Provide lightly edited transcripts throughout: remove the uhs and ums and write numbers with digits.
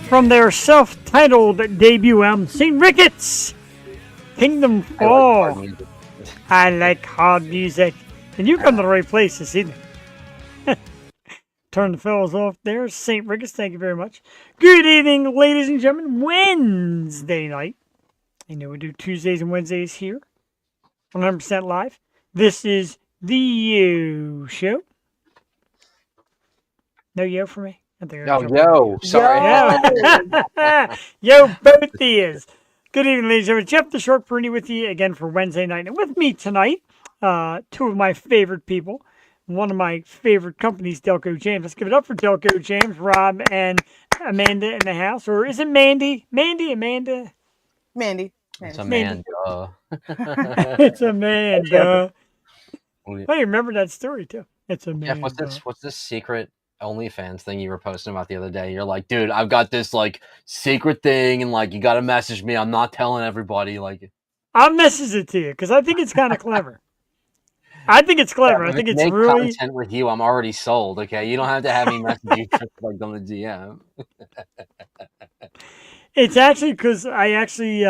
from their self-titled debut album, St. Ricketts, Kingdom Fall. I like hard music. And you come to the right place this evening. Turn the fellas off there. St. Ricketts, thank you very much. Good evening, ladies and gentlemen. Wednesday night. I know we do Tuesdays and Wednesdays here. 100% live. This is the Yo Show. No yo for me? Yo. Sorry. Yo, both ears. Good evening, ladies and gentlemen. Jeff the Short Pruny with you again for Wednesday night. And with me tonight, two of my favorite people. One of my favorite companies, Delco James. Let's give it up for Delco James, Rob, and Amanda in the house. Or is it Mandy? Amanda? Mandy. It's Amanda. It's Amanda. I remember that story, too. It's Amanda. Jeff, what's this secret OnlyFans thing you were posting about the other day? You're like, dude, I've got this, like, secret thing, and, like, you got to message me. I'm not telling everybody. Like, I'll message it to you, because I think it's kind of clever. I think it's clever. I think it's really content with you. I'm already sold. Okay, you don't have to have me message you like on the DM. It's actually because I actually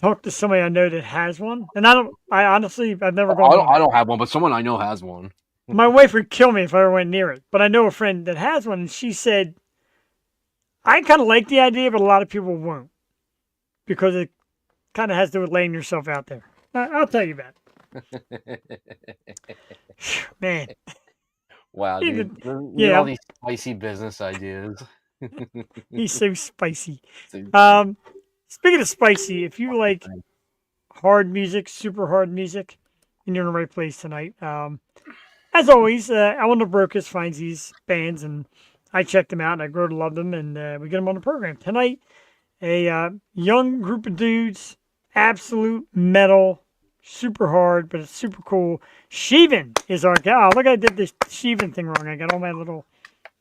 talked to somebody I know that has one, and I honestly I've never gone. I don't have one, but someone I know has one. My wife would kill me if I ever went near it, but I know a friend that has one, and she said I kind of like the idea, but a lot of people won't because it kind of has to do with laying yourself out there. I'll tell you about it. Man. Wow, dude. You all these spicy business ideas. He's so spicy. Speaking of spicy, if you like hard music, super hard music, then you're in the right place tonight. As always, Ellen DeBrokus finds these bands, and I check them out, and I grow to love them, and we get them on the program. Tonight, a young group of dudes, absolute metal, super hard, but it's super cool. Shivan is our guy. Oh, look, I did this Shivan thing wrong. I got all my little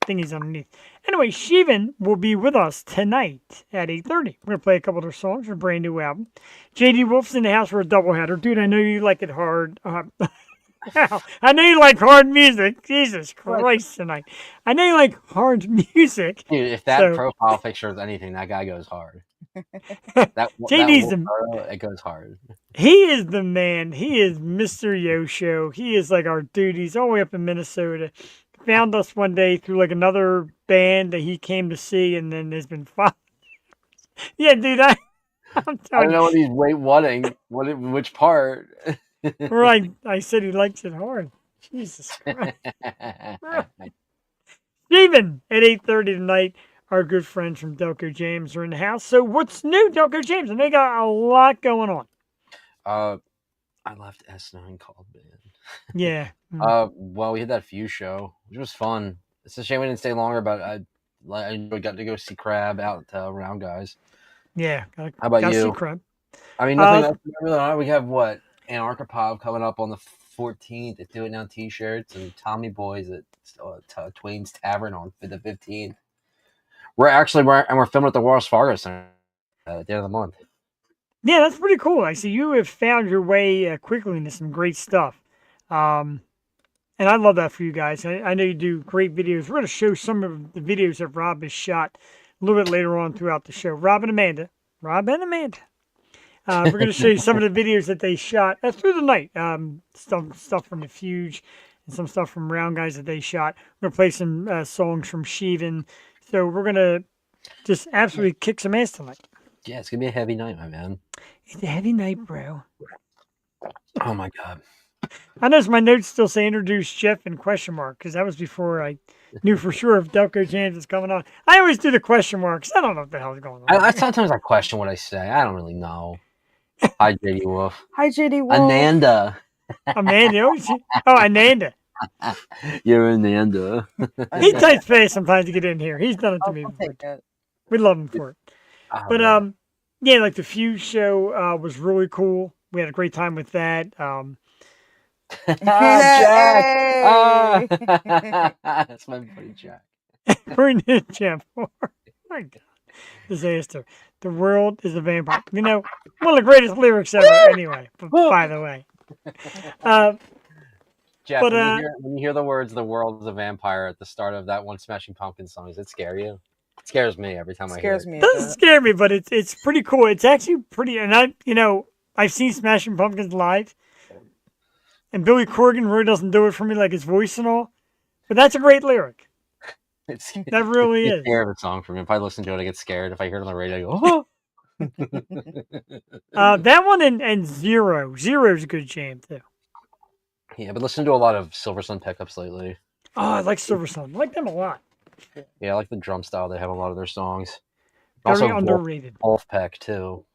thingies underneath. Anyway, Shivan will be with us tonight at 8:30. We're going to play a couple of their songs for a brand new album. JD Wolf's in the house for a doubleheader. Dude, I know you like it hard. I know you like hard music. Jesus Christ tonight. I know you like hard music. Dude, if that profile picture is anything, that guy goes hard. JD's it goes hard. He is the man. He is Mr. Yo-Show. He is like our dude. He's all the way up in Minnesota. Found us one day through like another band that he came to see, and then there's been 5. Yeah, dude, I'm telling you. I don't know what he's wanting. Which part? Right. I said he likes it hard. Jesus Christ. Steven at 8:30 tonight. Our good friends from Delco James are in the house. So what's new, Delco James? And they got a lot going on. I left S9 called band. Yeah. Well, we had that Fuse show, which was fun. It's a shame we didn't stay longer, but I got to go see Crab out around guys. Yeah. How about you? See Crab. I mean, nothing else. We have what? Anarchapop coming up on the 14th at Do It Now T-shirts, and Tommy Boys at Twain's Tavern on the 15th. We're filming at the Wells Fargo Center at the end of the month. Yeah, that's pretty cool. I see you have found your way quickly into some great stuff. And I love that for you guys. I know you do great videos. We're going to show some of the videos that Rob has shot a little bit later on throughout the show. Rob and Amanda. We're going to show you some of the videos that they shot through the night. Some stuff from the Fuge and some stuff from Round Guys that they shot. We're going to play some songs from Shivan. So we're going to just absolutely kick some ass tonight. Yeah, it's going to be a heavy night, my man. It's a heavy night, bro. Oh, my God. I noticed my notes still say introduce Jeff and question mark, because that was before I knew for sure if Delco James was coming on. I always do the question marks. I don't know what the hell's going on. Sometimes I question what I say. I don't really know. Hi, JD Wolf. Hi, JD Wolf. Ananda. Amanda. Oh, Ananda. You're Ananda. He types fast sometimes to get in here. He's done it to me before. We love him for it. But yeah, like the Fuse show was really cool. We had a great time with that. Jack. That's my buddy Jack. We're in the Jam 4. My God. Disaster. The world is a vampire. You know, one of the greatest lyrics ever anyway, by the way. Jeff, when you hear the words "the world is a vampire" at the start of that one Smashing Pumpkins song, does it scare you? scares me every time I hear it. me. It doesn't scare me, but it's pretty cool. It's actually pretty, and I've seen Smashing Pumpkins live, and Billy Corgan really doesn't do it for me, like his voice and all. But that's a great lyric. That really is. Scared of a song for me. If I listen to it, I get scared. If I hear it on the radio, I go, oh. That one and Zero. Zero's a good jam too. Yeah, but listen to a lot of Silver Sun pickups lately. Oh, I like Silver Sun. I like them a lot. Yeah, I like the drum style they have on a lot of their songs. Very Also, underrated. Wolfpack too.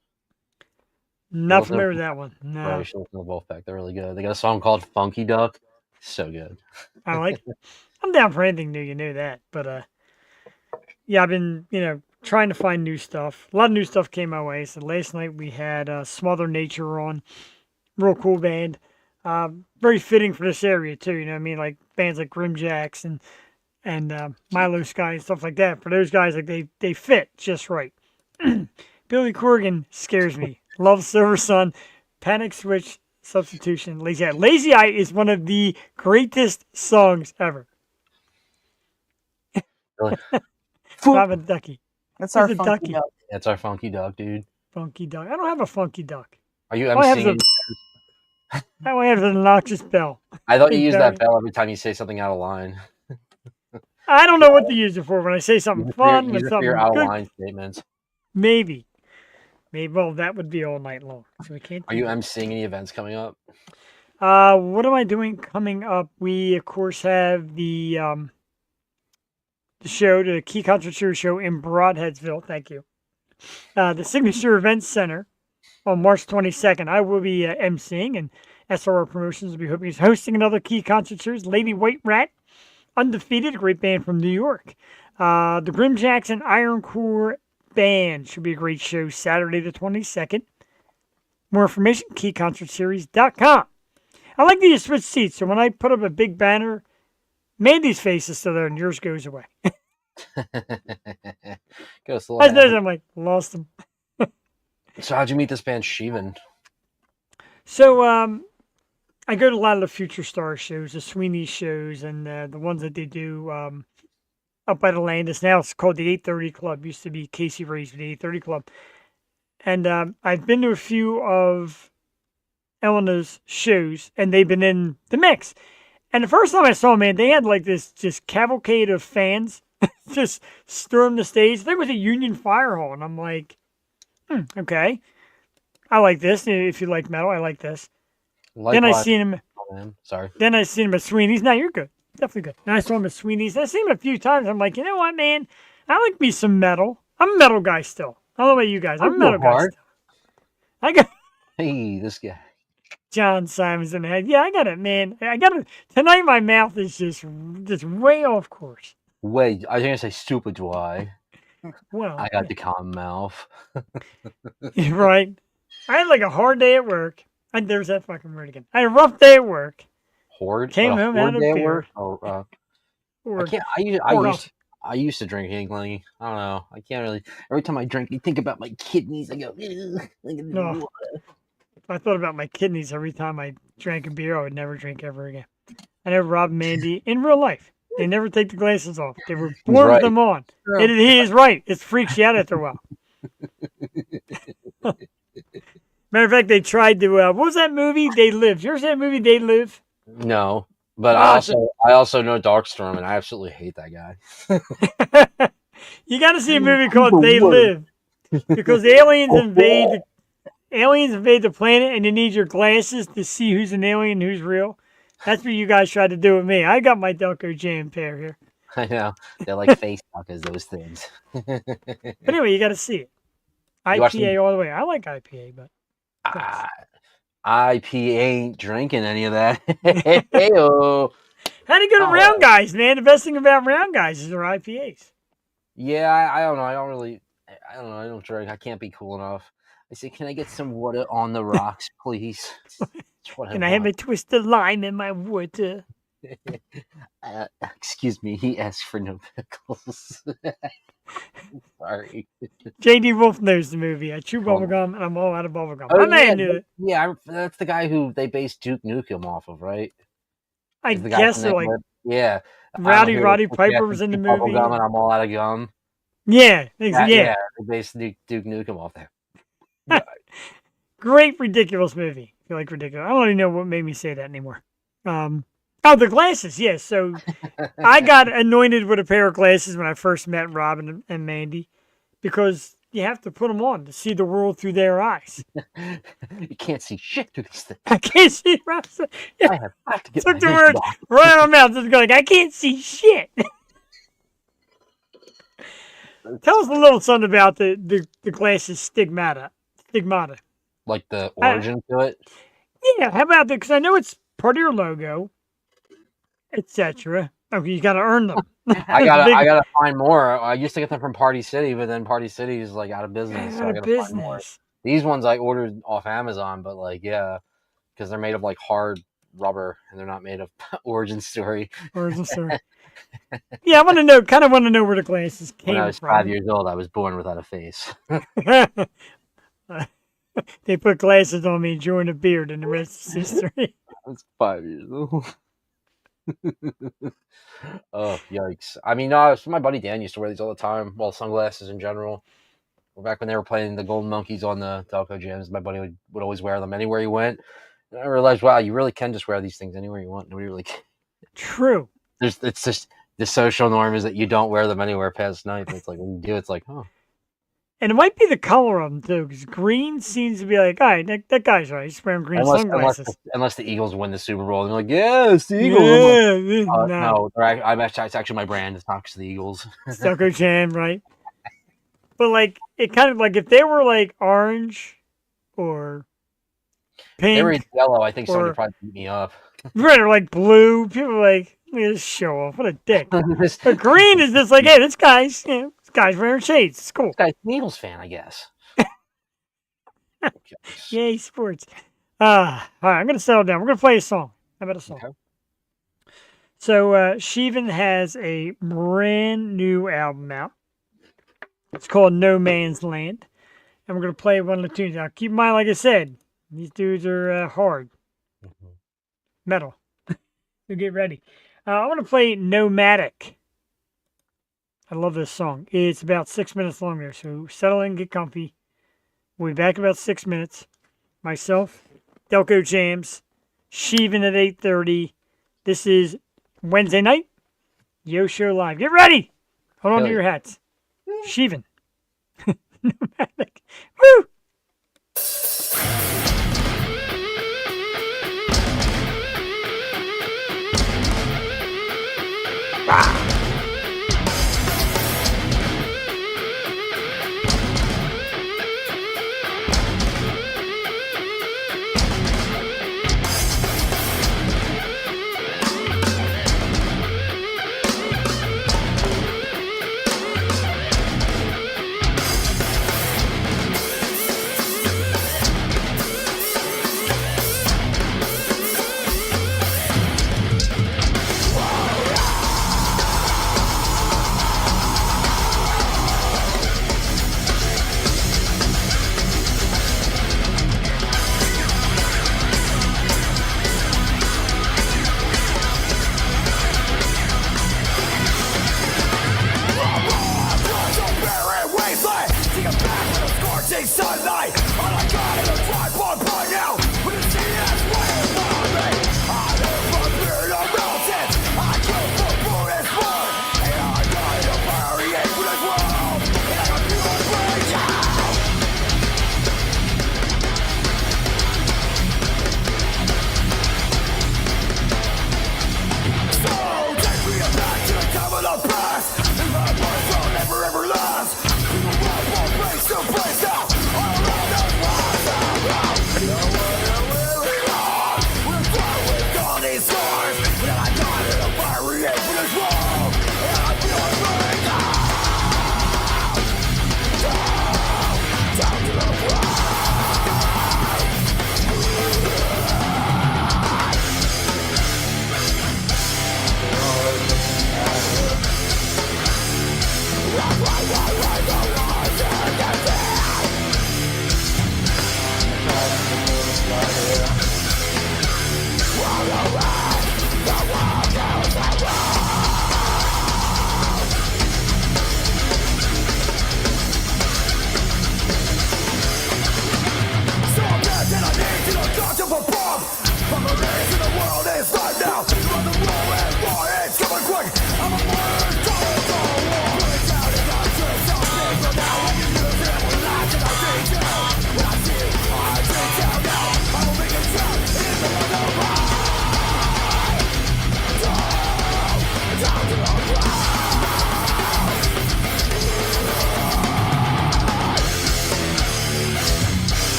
Not familiar with that one. No. Right, you should listen to Wolfpack. They're really good. They got a song called Funky Duck. So good. I like it. I'm down for anything new, you know that. But yeah, I've been, trying to find new stuff. A lot of new stuff came my way. So last night we had Smother Nature on. Real cool band. Very fitting for this area too, you know what I mean? Like bands like Grimjacks and Milo Sky and stuff like that. For those guys, like they fit just right. Billy Corgan scares me. Love Silver Sun, Panic Switch, Substitution, Lazy Eye. Lazy Eye is one of the greatest songs ever. Really? Robin Ducky. That's our Who's a funky ducky? duck. That's our Funky Duck, dude. Funky duck. I don't have a funky duck. Are you I have emceeing? I only have an obnoxious bell. I thought you Big used Barry. that bell every time you say something out of line. I don't know what to use it for when I say something fun Use with it for something your out of good. line statements. Maybe. Well, that would be all night long. So we can't. Are you emceeing any events coming up? What am I doing coming up? We of course have the show, the Key Concert Series show in Broadheadsville. Thank you. The Signature Events Center on March 22nd. I will be emceeing, and SRR Promotions will be hosting another Key Concert Series. Lady White Rat, Undefeated, a great band from New York. The Grimjacks and Iron Core Band should be a great show Saturday the 22nd. More information, keyconcertseries.com. I like that you switch seats, so when I put up a big banner, Mandy's face is still there and yours goes away. Go slow. I'm like, lost him. So how'd you meet this band, Shivan? So I go to a lot of the Future Star shows, the Sweeney shows, and the ones that they do up at Atlantis. Now it's called the 830 Club. Used to be Casey Ray's, the 830 Club. And I've been to a few of Elena's shows, and they've been in the mix. And the first time I saw them, man, they had like this just cavalcade of fans just storm the stage. There was a Union Fire Hall, and I'm like, okay. I like this. If you like metal, I like this. Then I seen him. Sorry. Then I seen him at Sweeney's. Now you're good. Definitely good. And I saw him at Sweeney's. I seen him a few times. I'm like, you know what, man? I like me some metal. I'm a metal guy still. I don't know about you guys. I'm a metal guy still. I got this guy. John Simon's in the head. Yeah, I got it, man. I got it. Tonight my mouth is just way off course. Wait, I was gonna say stupid dry. Well, I got the common mouth. Right. I had like a hard day at work. There's that fucking word again. I had a rough day at work. Horde? Came home out of beer. I used to drink Yingling. I don't know. I can't really. Every time I drink, you think about my kidneys. I go. No. If I thought about my kidneys every time I drank a beer, I would never drink ever again. I never robbed Mandy in real life. They never take the glasses off. They were born with them on. He is right. It freaks you out after a while. Matter of fact, they tried to. What was that movie? They Live. You ever see that movie, They Live? No, but I also know Darkstorm, and I absolutely hate that guy. You got to see a movie called They Live, because the aliens invade the planet, and you need your glasses to see who's an alien, and who's real. That's what you guys tried to do with me. I got my Delco Jam pair here. I know they're like face suckers, those things. But anyway, you got to see it. IPA all the way. I like IPA, but IPA ain't drinking any of that. Hey-o. How do you go to round guys, man? The best thing about round guys is their IPAs. Yeah, I don't know. I don't know. I don't drink. I can't be cool enough. I say, can I get some water on the rocks, please? Can I have a twist of lime in my water? Excuse me. He asked for no pickles. Sorry. J.D. Wolf knows the movie. I chew bubblegum, and I'm all out of bubblegum. My man knew it. Yeah, that's the guy who they based Duke Nukem off of, right? I guess so. Like, yeah. Roddy Piper was in the movie. Bubblegum and I'm all out of gum. Yeah, Yeah, they based Duke Nukem off there. Yeah. Great, ridiculous movie. If you like ridiculous, I don't even know what made me say that anymore. Oh, the glasses. Yes. So I got anointed with a pair of glasses when I first met Robin and Mandy, because you have to put them on to see the world through their eyes. You can't see shit through these things. I can't see. I have got to get Took my the vision words back. right out of my mouth. Just going, I can't see shit. Tell us a little something about the glasses stigmata. Stigmata. Like the origin to it. Yeah, how about that? Because I know it's part of your logo, etc. Okay, you got to earn them. I gotta find more. I used to get them from Party City, but then Party City is like out of business, so I gotta find more. These ones I ordered off Amazon, but like because they're made of like hard rubber and they're not made of origin story. Origin story. Yeah, I want to know. Kind of want to know where the glasses came from. When I was 5 years old, I was born without a face. They put glasses on me, joined a beard, and the rest is history. I was 5 years old. Oh, yikes. I mean, no, my buddy Dan used to wear these all the time. Well, sunglasses in general. Back when they were playing the Golden Monkeys on the Delco gyms, my buddy would always wear them anywhere he went. And I realized, wow, you really can just wear these things anywhere you want. Nobody really can. True. It's just the social norm is that you don't wear them anywhere past night. But it's like when you do, it's like, oh. And it might be the color of them too, because green seems to be like, all right, that guy's right. He's wearing green sunglasses. Unless the Eagles win the Super Bowl, they're like, yeah, it's the Eagles. Yeah, no, it's actually my brand. It's not the Eagles. Delco Jam, right? But like, it kind of like if they were like orange or pink, they were yellow. I think somebody probably beat me up. Right, or like blue. People are like, look at this show off. What a dick. But green is just like, hey, this guy's wearing shades. It's cool. This guy's an Eagles fan, I guess. Yay, sports. All right, I'm going to settle down. We're going to play a song. How about a song? Okay. So, Shivan has a brand new album out. It's called No Man's Land. And we're going to play one of the tunes. Now, keep in mind, like I said, these dudes are hard. Metal. So get ready. I want to play Nomadic. I love this song. It's about 6 minutes long there, so settle in, get comfy. We'll be back in about 6 minutes. Myself, Delco Jams, Shivan at 8:30. This is Wednesday night, Yo Show Live. Get ready! Hold on to your hats. Shivan. Nomadic. Woo! Ah!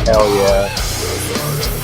Hell yeah.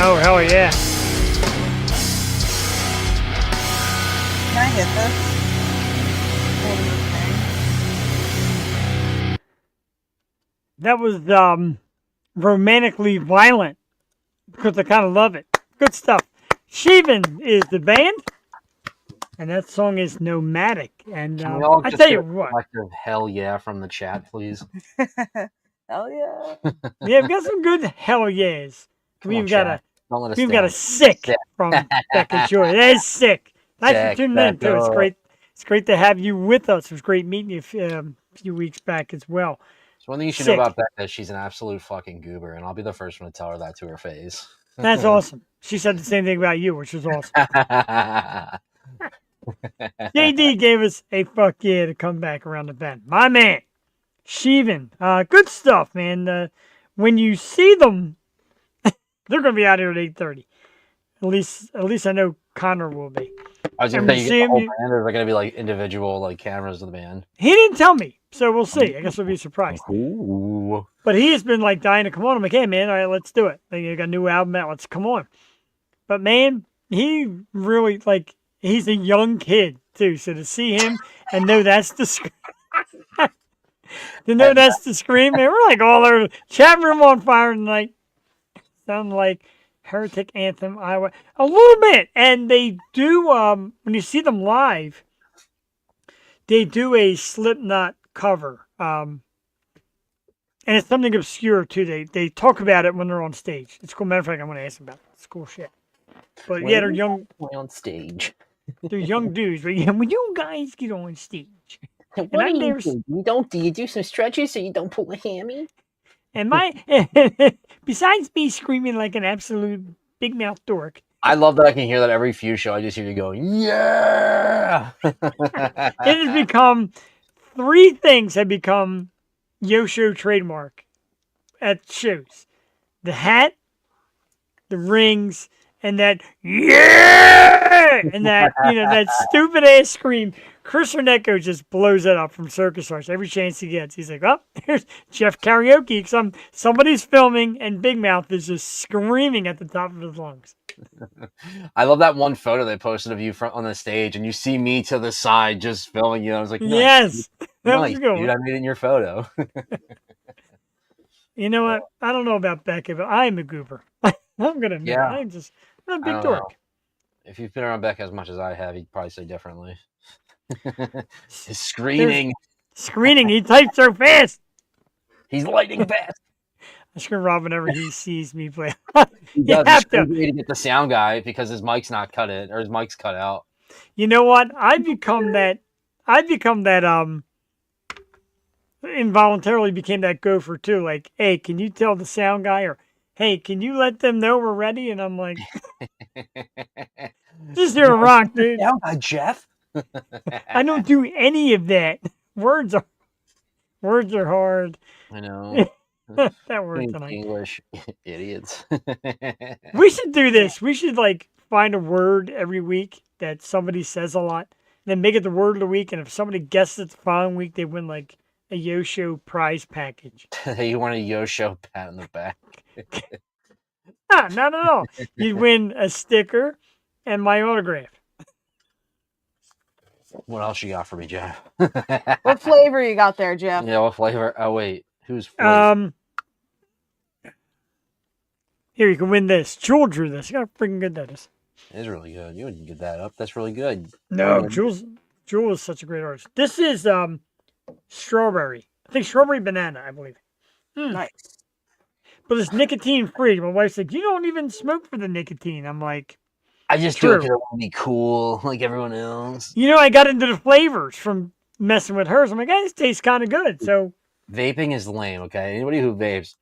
Oh, hell yeah. Can I hit this? That was romantically violent because I kind of love it. Good stuff. Shivan is the band, and that song is Nomadic. And Can we all I just tell get you a what, collective hell yeah from the chat, please? Hell yeah. yeah, we've got some good hell yeahs. Come on, We've got chat. Don't let us we've got a down. sick Sick. from Becca Joy. That is sick. Thanks for Check tuning that in too. It's out. great. It's great to have you with us. It was great meeting you a few weeks back as well. So one thing you should Sick. know about Becca is she's an absolute fucking goober, and I'll be the first one to tell her that to her face. That's awesome. She said the same thing about you, which was awesome. JD gave us a fuck yeah to come back around the bend. My man, Shivan. Good stuff, man. When you see them, they're going to be out here at 8:30. At least I know Connor will be. I was And gonna we say, you see get the him, whole you- band, or is there gonna be like individual like cameras of the band? He didn't tell me, so we'll see. I guess we'll be surprised. Ooh. But he has been like dying to come on. I'm like, hey man, all right, let's do it. Like, you got a new album out, let's come on. But man, he really he's a young kid too. So to see him and know that's the that's the scream, man, we're like all over chat room on fire tonight. Sound like Heretic Anthem, Iowa. A little bit. And they do when you see them live, they do a Slipknot cover. And it's something obscure too. They talk about it when they're on stage. It's cool. Matter of fact, I'm gonna ask them about it. It's cool shit. But yeah, they're young. Play on stage. They're young dudes. But yeah, when you guys get on stage, What and I'm do there. you do? Do you do some stretches so you don't pull a hammy? And my besides me screaming like an absolute big mouth dork, I love that I can hear that every few show. I just hear you going, yeah. it has become three things have become Yosho trademark at shows: the hat, the rings, and that yeah, and that that stupid ass scream. Chris Renecco just blows it up from Circus Arts every chance he gets. He's like, "Oh, there's Jeff Karaoke." Somebody's filming, and Big Mouth is just screaming at the top of his lungs. I love that one photo they posted of you on the stage, and you see me to the side just filming you. I was like, nice, yes, that nice, was a good dude. one. I made it in your photo. You know what? I don't know about Becca, but I'm a goober. I'm gonna admit, Yeah. I'm a I big don't dork. know. If you've been around Becca as much as I have, you'd probably say differently. His screening. Screening, he types so fast. He's lightning fast. I scream Rob whenever he sees me play. He You does. have He's to. to get the sound guy because his mic's not cut it, or his mic's cut out. You know what? I've become that. Involuntarily became that gopher too. Like, hey, can you tell the sound guy, or hey, can you let them know we're ready? And I'm like, just hear a rock, dude. Yeah, Jeff. I don't do any of that. Words are hard. I know. That word tonight. English idiots. We should do this. We should like find a word every week that somebody says a lot, and then make it the word of the week. And if somebody guesses it the following week, they win like a Yosho prize package. You want a Yosho pat on the back? Not at all. You'd win a sticker and my autograph. What else you got for me, Jeff? What flavor you got there, Jeff? Yeah, what flavor? Oh wait, who's flavor? Here, you can win this. Jewel drew this. Look how freaking good that is. It is really good. You wouldn't get that up. That's really good. No, Jewel is such a great artist. This is strawberry. I think strawberry banana, I believe. Nice. But it's nicotine free. My wife's like, you don't even smoke for the nicotine. I'm like, I just do it because I want to be cool like everyone else. You know, I got into the flavors from messing with hers. I'm like, hey, this tastes kind of good. So vaping is lame, okay? Anybody who vapes.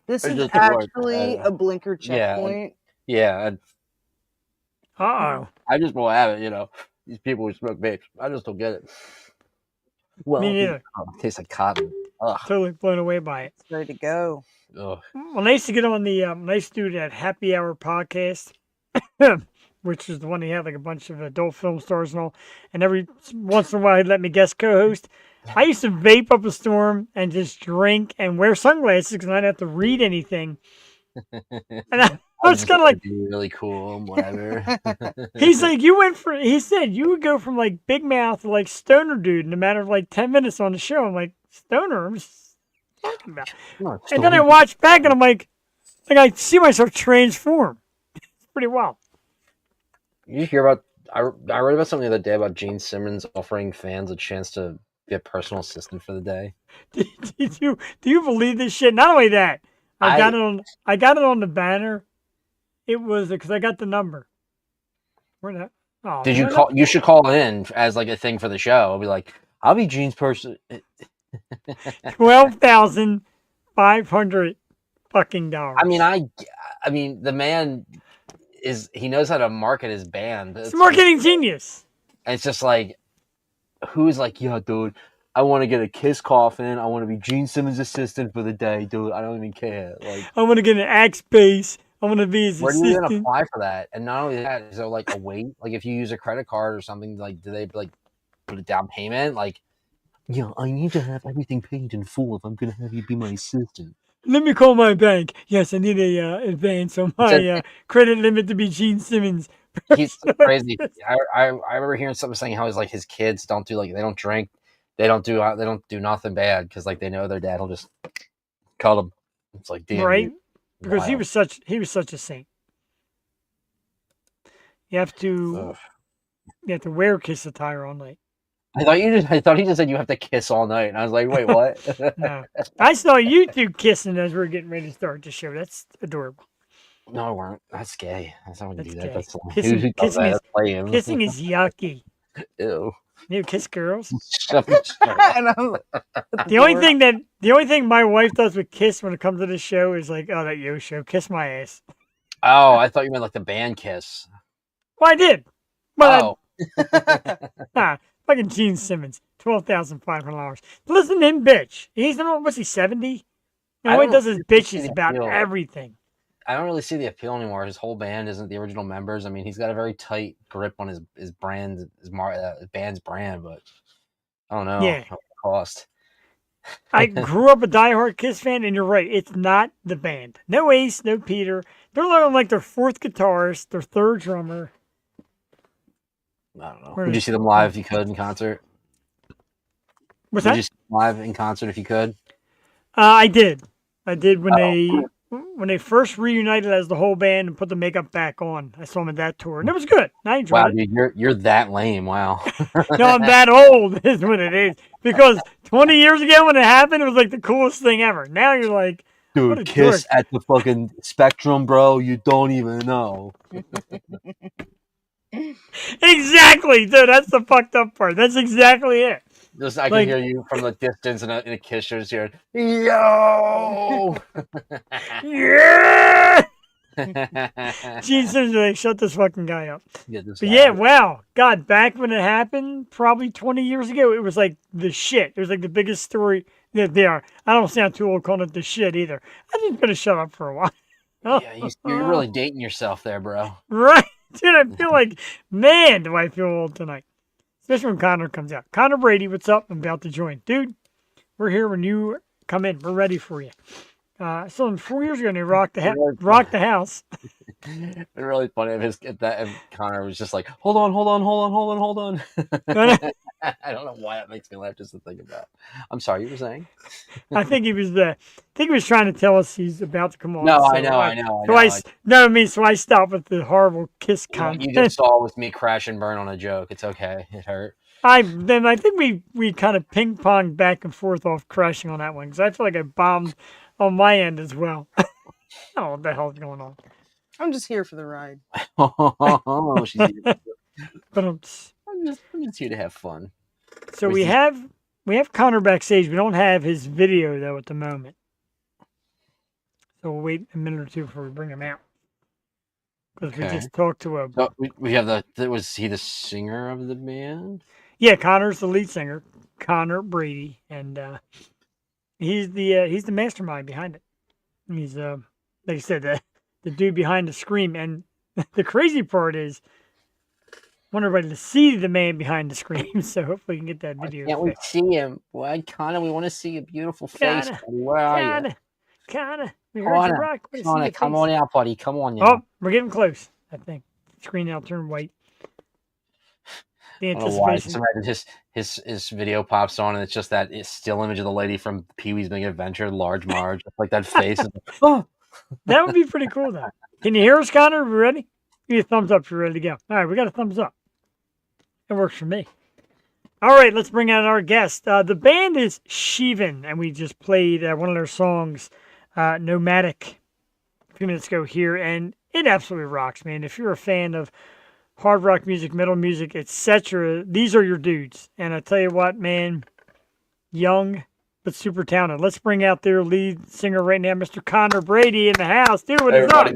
This is actually a blinker checkpoint. Yeah. Uh-oh. I just won't have it, you know. These people who smoke vapes. I just don't get it. Well, me neither. It tastes like cotton. Ugh. Totally blown away by it. It's ready to go. Ugh. Well, I used to get on the, I used to do that Happy Hour podcast, which is the one he had like a bunch of adult film stars and all. And every once in a while, he'd let me guest co-host. I used to vape up a storm and just drink and wear sunglasses because I didn't have to read anything. And I was kind of like, really cool, whatever. He's like, he said you would go from like big mouth to like stoner dude in a matter of like 10 minutes on the show. I'm like, stoner? I'm just talking about. And then I watched back and I'm like I see myself transform. It's pretty wild. You hear about, I read about something the other day about Gene Simmons offering fans a chance to be a personal assistant for the day. Do you believe this shit? Not only that, I got it on the banner. It was because I got the number. Where that? Oh, did you call? You should call in as like a thing for the show. I'll be like, I'll be Gene's person. $12,500 fucking dollars. I mean, the man he knows how to market his band. It's a marketing genius. And it's just like, who's like, yeah, dude, I want to get a Kiss coffin. I want to be Gene Simmons' assistant for the day, dude. I don't even care. Like, I want to get an axe bass. I want to be his assistant. Where do you even apply for that? And not only that, is there like a wait? Like if you use a credit card or something, like do they like put a down payment? Like, yeah, I need to have everything paid in full if I'm going to have you be my assistant. Let me call my bank. Yes, I need a advance on my credit limit to be Gene Simmons. He's crazy. I remember hearing something saying how his kids don't do they don't drink, they don't do nothing bad because like they know their dad will just cut them. It's like damn, right? Because wild. he was such a saint. You have to wear Kiss attire all night. I thought he just said you have to kiss all night, and I was like, wait, what? No, I saw you two kissing as we were getting ready to start the show. That's adorable. No, I weren't. That's gay. That's not what you do that. That's kissing is yucky. Ew. You kiss girls. The only thing my wife does with Kiss when it comes to the show is like, oh, that Yosho, kiss my ass. Oh, I thought you meant like the band Kiss. Well, I did. But fucking Gene Simmons, $12,500. Listen to him, bitch. He's what's he 70? And all he does is bitches about everything. I don't really see the appeal anymore. His whole band isn't the original members. I mean, he's got a very tight grip on his brand, his band's brand, but I don't know. Yeah. How it cost. I grew up a diehard Kiss fan, and you're right. It's not the band. No Ace, no Peter. They're on like their fourth guitarist, their third drummer. I don't know. Would you see them live if you could in concert? What's that? Would you see them live in concert if you could? I did. I did when they first reunited as the whole band and put the makeup back on. I saw them at that tour, and it was good. I enjoyed it. Dude, you're that lame. Wow. No, I'm that old is what it is. Because 20 years ago when it happened, it was like the coolest thing ever. Now you're like, Dude, Kiss at the fucking Spectrum, bro. You don't even know. Exactly, dude. That's the fucked up part. That's exactly it. Just I can hear you from the distance in a Kiss shirt here. Yo! Yeah! Gene Simmons, like, shut this fucking guy up. Yeah, wow. God, back when it happened, probably 20 years ago, it was like the shit. It was like the biggest story that there. I don't sound too old calling it the shit either. I just gonna shut up for a while. Yeah, you're really dating yourself there, bro. Right. Dude, I feel like, man, do I feel old tonight. Especially when Connor comes out. Connor Brady, what's up? I'm about to join. Dude, we're here when you come in. We're ready for you. So 4 years ago, they rocked the house. It's really funny if Connor was just like, hold on. I don't know why that makes me laugh just to think about. I'm sorry, you were saying? I think he was trying to tell us he's about to come on. No, so I know. So I stopped with the horrible Kiss content. You just saw with me crash and burn on a joke. It's okay. It hurt. I think we kind of ping ponged back and forth off crashing on that one because I feel like I bombed on my end as well. I don't know what the hell's going on. I'm just here for the ride. She's here. But I'm just here to have fun. So we have Connor backstage. We don't have his video though at the moment. So we'll wait a minute or two before we bring him out. Because we just talked to a. So we have was he the singer of the band? Yeah, Connor's the lead singer, Connor Brady, and he's the mastermind behind it. And he's like I said, the dude behind the scream. And the crazy part is, I want everybody to see the man behind the screen. So hopefully we can get that video. Can't we see him? Why, Connor? We want to see a beautiful face. Where are you? Connor, we heard you rock. Connor, come on out, buddy. Come on now. Oh, we're getting close. I think screen now turned white. The anticipation. His video pops on and it's just that still image of the lady from Pee-wee's Big Adventure, Large Marge, like that face. Oh, that would be pretty cool, though. Can you hear us, Connor? Are we ready? Give me a thumbs up if you're ready to go. All right, we got a thumbs up. It works for me. All right, let's bring out our guest. The band is Shivan, and we just played one of their songs, Nomadic, a few minutes ago here, and it absolutely rocks, man. If you're a fan of hard rock music, metal music, etc., these are your dudes. And I tell you what, man, young but super talented. Let's bring out their lead singer right now, Mr. Connor Brady in the house. Dude, what is up?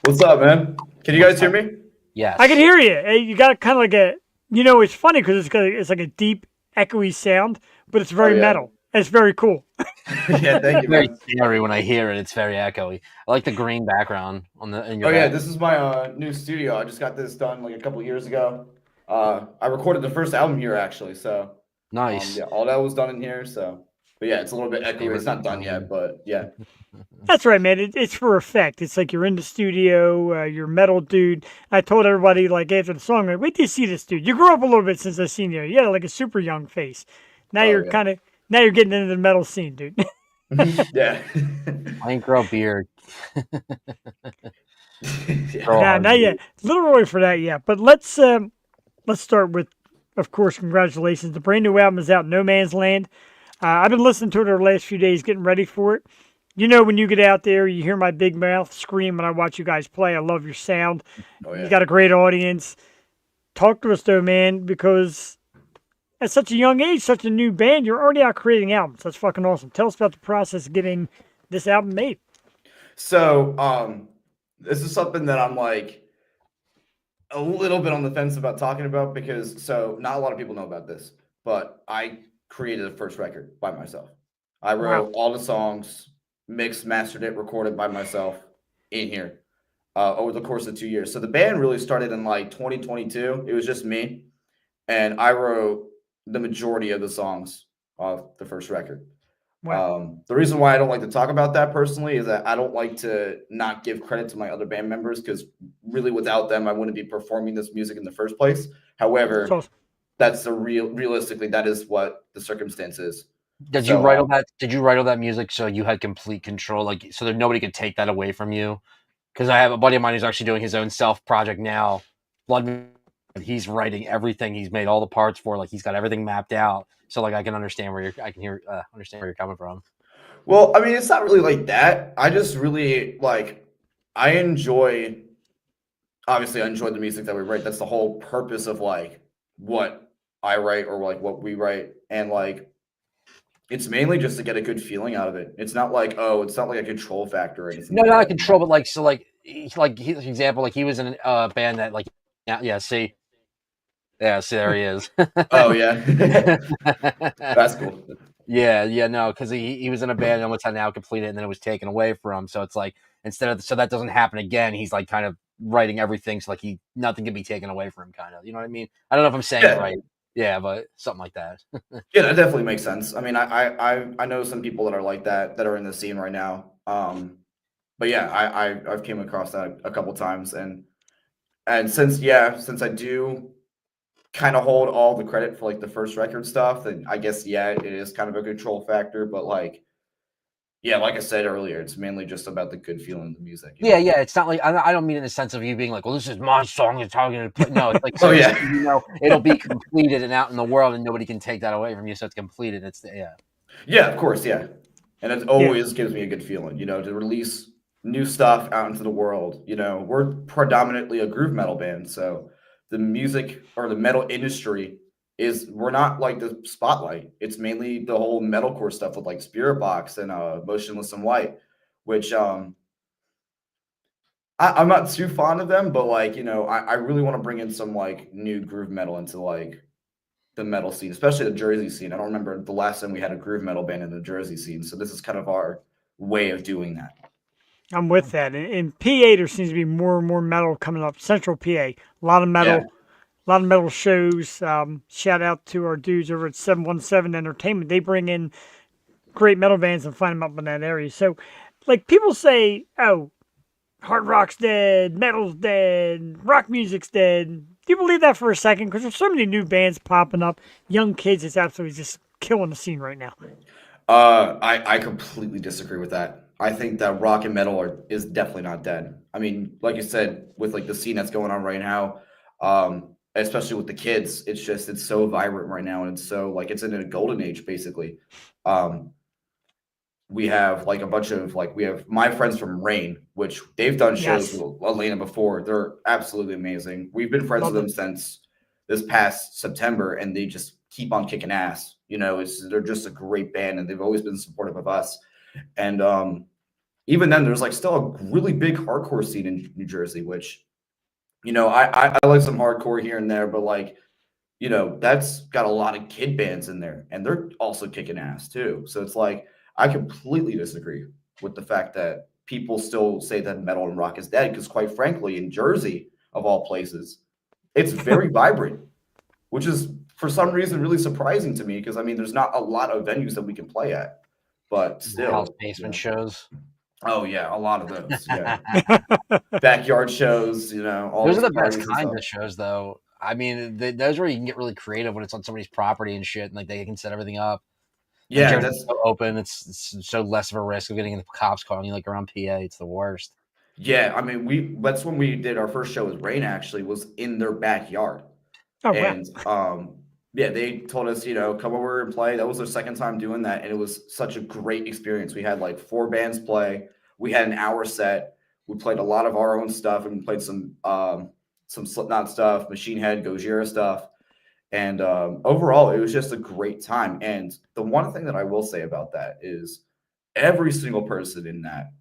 What's up, man? Can you guys hear me? Yes. I can hear you. Hey, you got kind of like a, it's funny because it's like a deep, echoey sound, but it's very metal. It's very cool. Yeah, thank you. Very scary when I hear it. It's very echoey. I like the green background on the. Yeah, this is my new studio. I just got this done like a couple years ago. I recorded the first album here actually, so nice. Yeah, all that was done in here. So, but yeah, it's a little bit echoey. It's not done yet, but yeah. That's right, man. It's for effect. It's like you're in the studio, you're a metal dude. I told everybody like after the song, like, wait till you see this dude. You grew up a little bit since I seen you. You had like a super young face. Now you're getting into the metal scene, dude. Yeah. I ain't grow a beard. Not yet. A little early for that, yeah. But let's start with, of course, congratulations. The brand new album is out, No Man's Land. I've been listening to it the last few days, getting ready for it. You know, when you get out there, you hear my big mouth scream when I watch you guys play. I love your sound. Oh, yeah. You got a great audience. Talk to us, though, man, because at such a young age, such a new band, you're already out creating albums. That's fucking awesome. Tell us about the process of getting this album made. So, this is something that I'm like a little bit on the fence about talking about because not a lot of people know about this, but I created the first record by myself. I wrote all the songs, mixed, mastered it, recorded by myself in here over the course of 2 years. So the band really started in like 2022. It was just me, and I wrote the majority of the songs of the first record. Wow. The reason why I don't like to talk about that personally is that I don't like to not give credit to my other band members because really without them, I wouldn't be performing this music in the first place. However, that's realistically, that is what the circumstance is. Did you write all that music so you had complete control, like so that nobody could take that away from you? Because I have a buddy of mine who's actually doing his own self project now. He's writing everything. He's made all the parts for, like he's got everything mapped out. So like I can understand understand where you're coming from. Well, I mean, it's not really like that. I just really like. I enjoy. Obviously, I enjoy the music that we write. That's the whole purpose of like what I write or like what we write, and like it's mainly just to get a good feeling out of it. It's not like it's not like a control factor or anything. No, like not a that, control, but like so, like for example, like he was in a band that like see, there he is. Oh yeah, that's cool. Yeah, no, because he was in a band and almost had now completed, and then it was taken away from him. So it's like so that doesn't happen again. He's like kind of writing everything so like nothing can be taken away from him. Kind of, you know what I mean? I don't know if I'm saying it right. Yeah, but something like that. Yeah, that definitely makes sense. I mean, I know some people that are like that are in the scene right now. But yeah, I've came across that a couple times, and since I do kind of hold all the credit for like the first record stuff, then I guess it is kind of a control factor. But like like I said earlier, it's mainly just about the good feeling of the music. Yeah, it's not like I don't mean in the sense of you being like, well, this is my song. It's how I'm gonna play. No, it's like so it'll be completed and out in the world, and nobody can take that away from you. So it's completed. It's Yeah, of course, yeah. And it always gives me a good feeling, to release new stuff out into the world. We're predominantly a groove metal band, so the music or the metal industry we're not like the spotlight. It's mainly the whole metalcore stuff with like Spirit Box and Motionless in White, which I'm not too fond of them, but like, I really want to bring in some like new groove metal into like the metal scene, especially the Jersey scene. I don't remember the last time we had a groove metal band in the Jersey scene, so this is kind of our way of doing that. I'm with that. In PA, there seems to be more and more metal coming up. Central PA, a lot of metal, a lot of metal shows. Shout out to our dudes over at 717 Entertainment. They bring in great metal bands and find them up in that area. So, like people say, oh, hard rock's dead, metal's dead, rock music's dead. Do you believe that for a second? Because there's so many new bands popping up, young kids. It's absolutely just killing the scene right now. I completely disagree with that. I think that rock and metal is definitely not dead. I mean, like you said, with like the scene that's going on right now, especially with the kids, it's so vibrant right now, and it's so like it's in a golden age basically. We have like a bunch of like we have my friends from Rain, which they've done shows with Elena before. They're absolutely amazing. We've been friends with them since this past September, and they just keep on kicking ass. They're just a great band, and they've always been supportive of us. And even then, there's like still a really big hardcore scene in New Jersey, which I like some hardcore here and there, but like that's got a lot of kid bands in there, and they're also kicking ass too. So it's like I completely disagree with the fact that people still say that metal and rock is dead, because quite frankly, in Jersey, of all places, it's very vibrant, which is for some reason really surprising to me, because I mean, there's not a lot of venues that we can play at, but still. House basement shows. Oh yeah, a lot of those. Yeah. Backyard shows, all those are the best kinds of shows though. I mean, those where you can get really creative when it's on somebody's property and shit, and like they can set everything up. Yeah, that's so open. It's so less of a risk of getting the cops calling you. Like around PA, it's the worst. Yeah, I mean, that's when we did our first show with Rain. Actually, was in their backyard. Oh, and they told us, come over and play. That was their second time doing that, and it was such a great experience. We had like 4 bands play. We had an hour set. We played a lot of our own stuff, and we played some Slipknot stuff, Machine Head, Gojira stuff. And overall, it was just a great time. And the one thing that I will say about that is every single person in that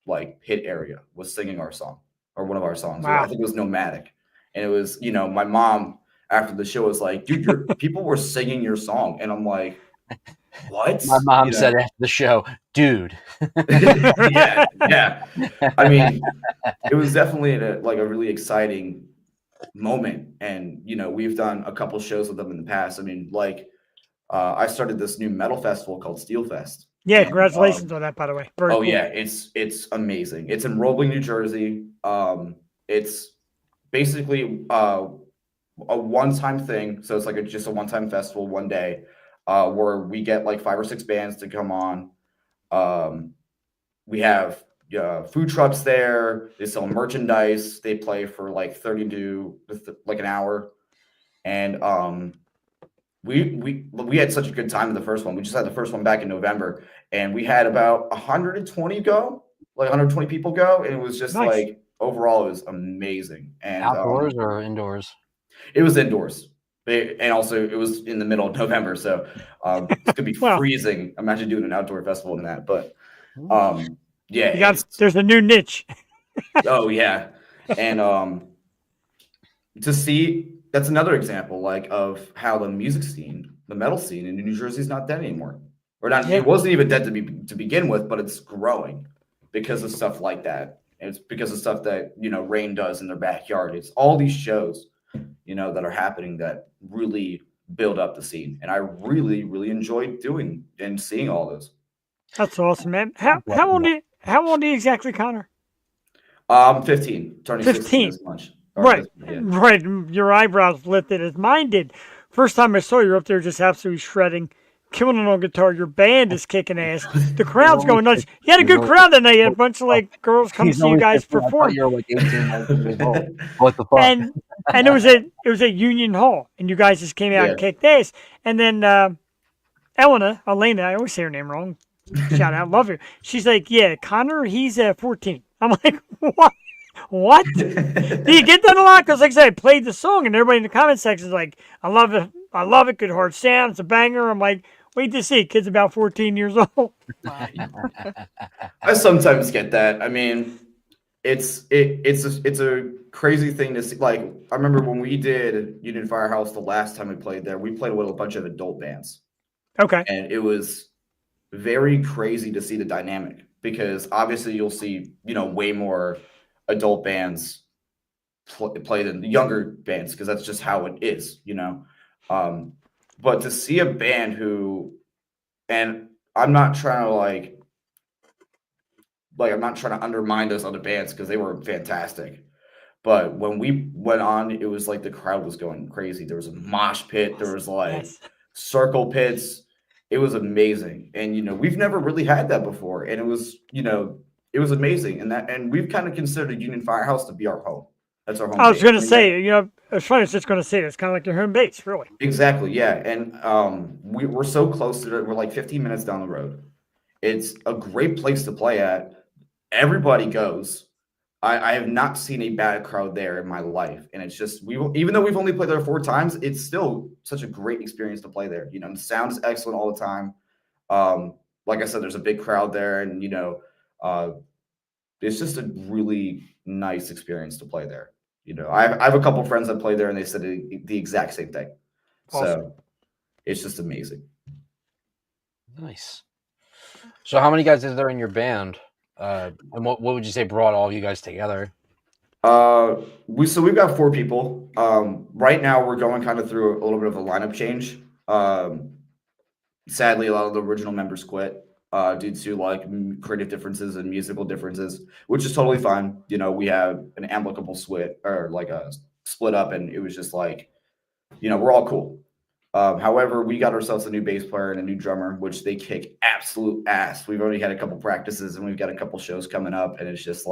like pit area was singing our song, or one of our songs. Wow. I think it was Nomadic. And it was, my mom after the show was like, dude, people were singing your song. And I'm like, what? My mom said after the show, dude. yeah. I mean, it was definitely a really exciting moment. And we've done a couple shows with them in the past. I mean, like I started this new metal festival called Steel Fest. Yeah, congratulations on that, by the way. Very cool. Yeah, it's amazing. It's in Roebling, New Jersey. It's basically a one-time thing, so it's like just a one-time festival, one day, where we get like 5 or 6 bands to come on. We have food trucks there. They sell merchandise. They play for like 30 to like an hour, and we had such a good time in the first one. We just had the first one back in November, and we had about 120 go, like 120 people go, and it was just Nice. like overall it was amazing. And Outdoors or indoors? it was indoors, and also it was in the middle of November, so it's gonna be Well, freezing. Imagine doing an outdoor festival in that, but yeah, there's a new niche. oh yeah, and to see that's another example like of how the music scene, the metal scene in New Jersey is not dead anymore, or not. Yeah. It wasn't even dead to begin with, but it's growing because of stuff like that, and it's because of stuff that Rain does in their backyard. It's all these shows that are happening that really build up the scene, and I really really enjoy doing and seeing all those. That's awesome, man. How old are you exactly, Connor? 15, turning 16 this month. Right, right. Your eyebrows lifted as mine did. First time I saw you, you're up there just absolutely shredding, killing it on guitar. Your band is kicking ass. The crowd's going nuts. You had a good crowd that night. You had a bunch of girls come see you guys perform. You're like 18, 19 years old. What the fuck? And it was at Union Hall, and you guys just came out and kicked ass. And then Elena, I always say her name wrong. Shout out, love you. She's like, yeah, Connor, he's 14. I'm like, what? What? Do you get that a lot? Because like I said, I played the song, and everybody in the comment section is like, I love it, good hard sound, it's a banger. I'm like, wait to see, kid's about 14 years old. I sometimes get that. I mean, it's a crazy thing to see. Like, I remember when we did Union Firehouse the last time we played there, we played with a bunch of adult bands. Okay. And it was very crazy to see the dynamic, because obviously you'll see, way more adult bands play than the younger bands, because that's just how it is, but to see a band who, and I'm not trying to I'm not trying to undermine those other bands, because they were fantastic, but when we went on, it was like the crowd was going crazy. There was a mosh pit, there was circle pits. It was amazing, and we've never really had that before, and it was amazing, and we've kind of considered Union Firehouse to be our home. That's our home. I was going to say, I was just going to say, it's kind of like your home base, really. Exactly, yeah, and we're so close to it. We're like 15 minutes down the road. It's a great place to play at. Everybody goes. I have not seen a bad crowd there in my life, and it's just even though we've only played there 4 times, it's still such a great experience to play there. The sound is excellent all the time. Like I said, there's a big crowd there, and it's just a really nice experience to play there. I have a couple of friends that play there, and they said the exact same thing. Awesome. So it's just amazing. Nice. So how many guys is there in your band? And what would you say brought all of you guys together? We've got 4 people. Right now we're going kind of through a little bit of a lineup change. Sadly, a lot of the original members quit due to creative differences and musical differences, which is totally fine. We have an amicable split, or a split up, and it was just we're all cool. However, we got ourselves a new bass player and a new drummer, which they kick absolute ass. We've already had a couple practices, and we've got a couple shows coming up, and it's just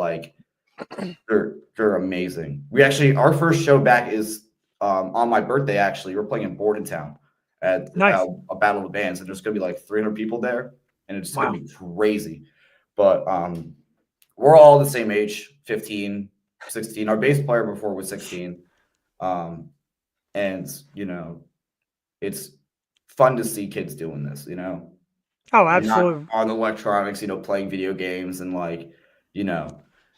they're amazing. Our first show back is on my birthday. Actually, we're playing in Bordentown at a Battle of the Bands, and there's gonna be 300 people there, and it's gonna be crazy. But we're all the same age, 15, 16. Our bass player before was 16, and it's fun to see kids doing this, Oh, absolutely. Not on the electronics, playing video games, and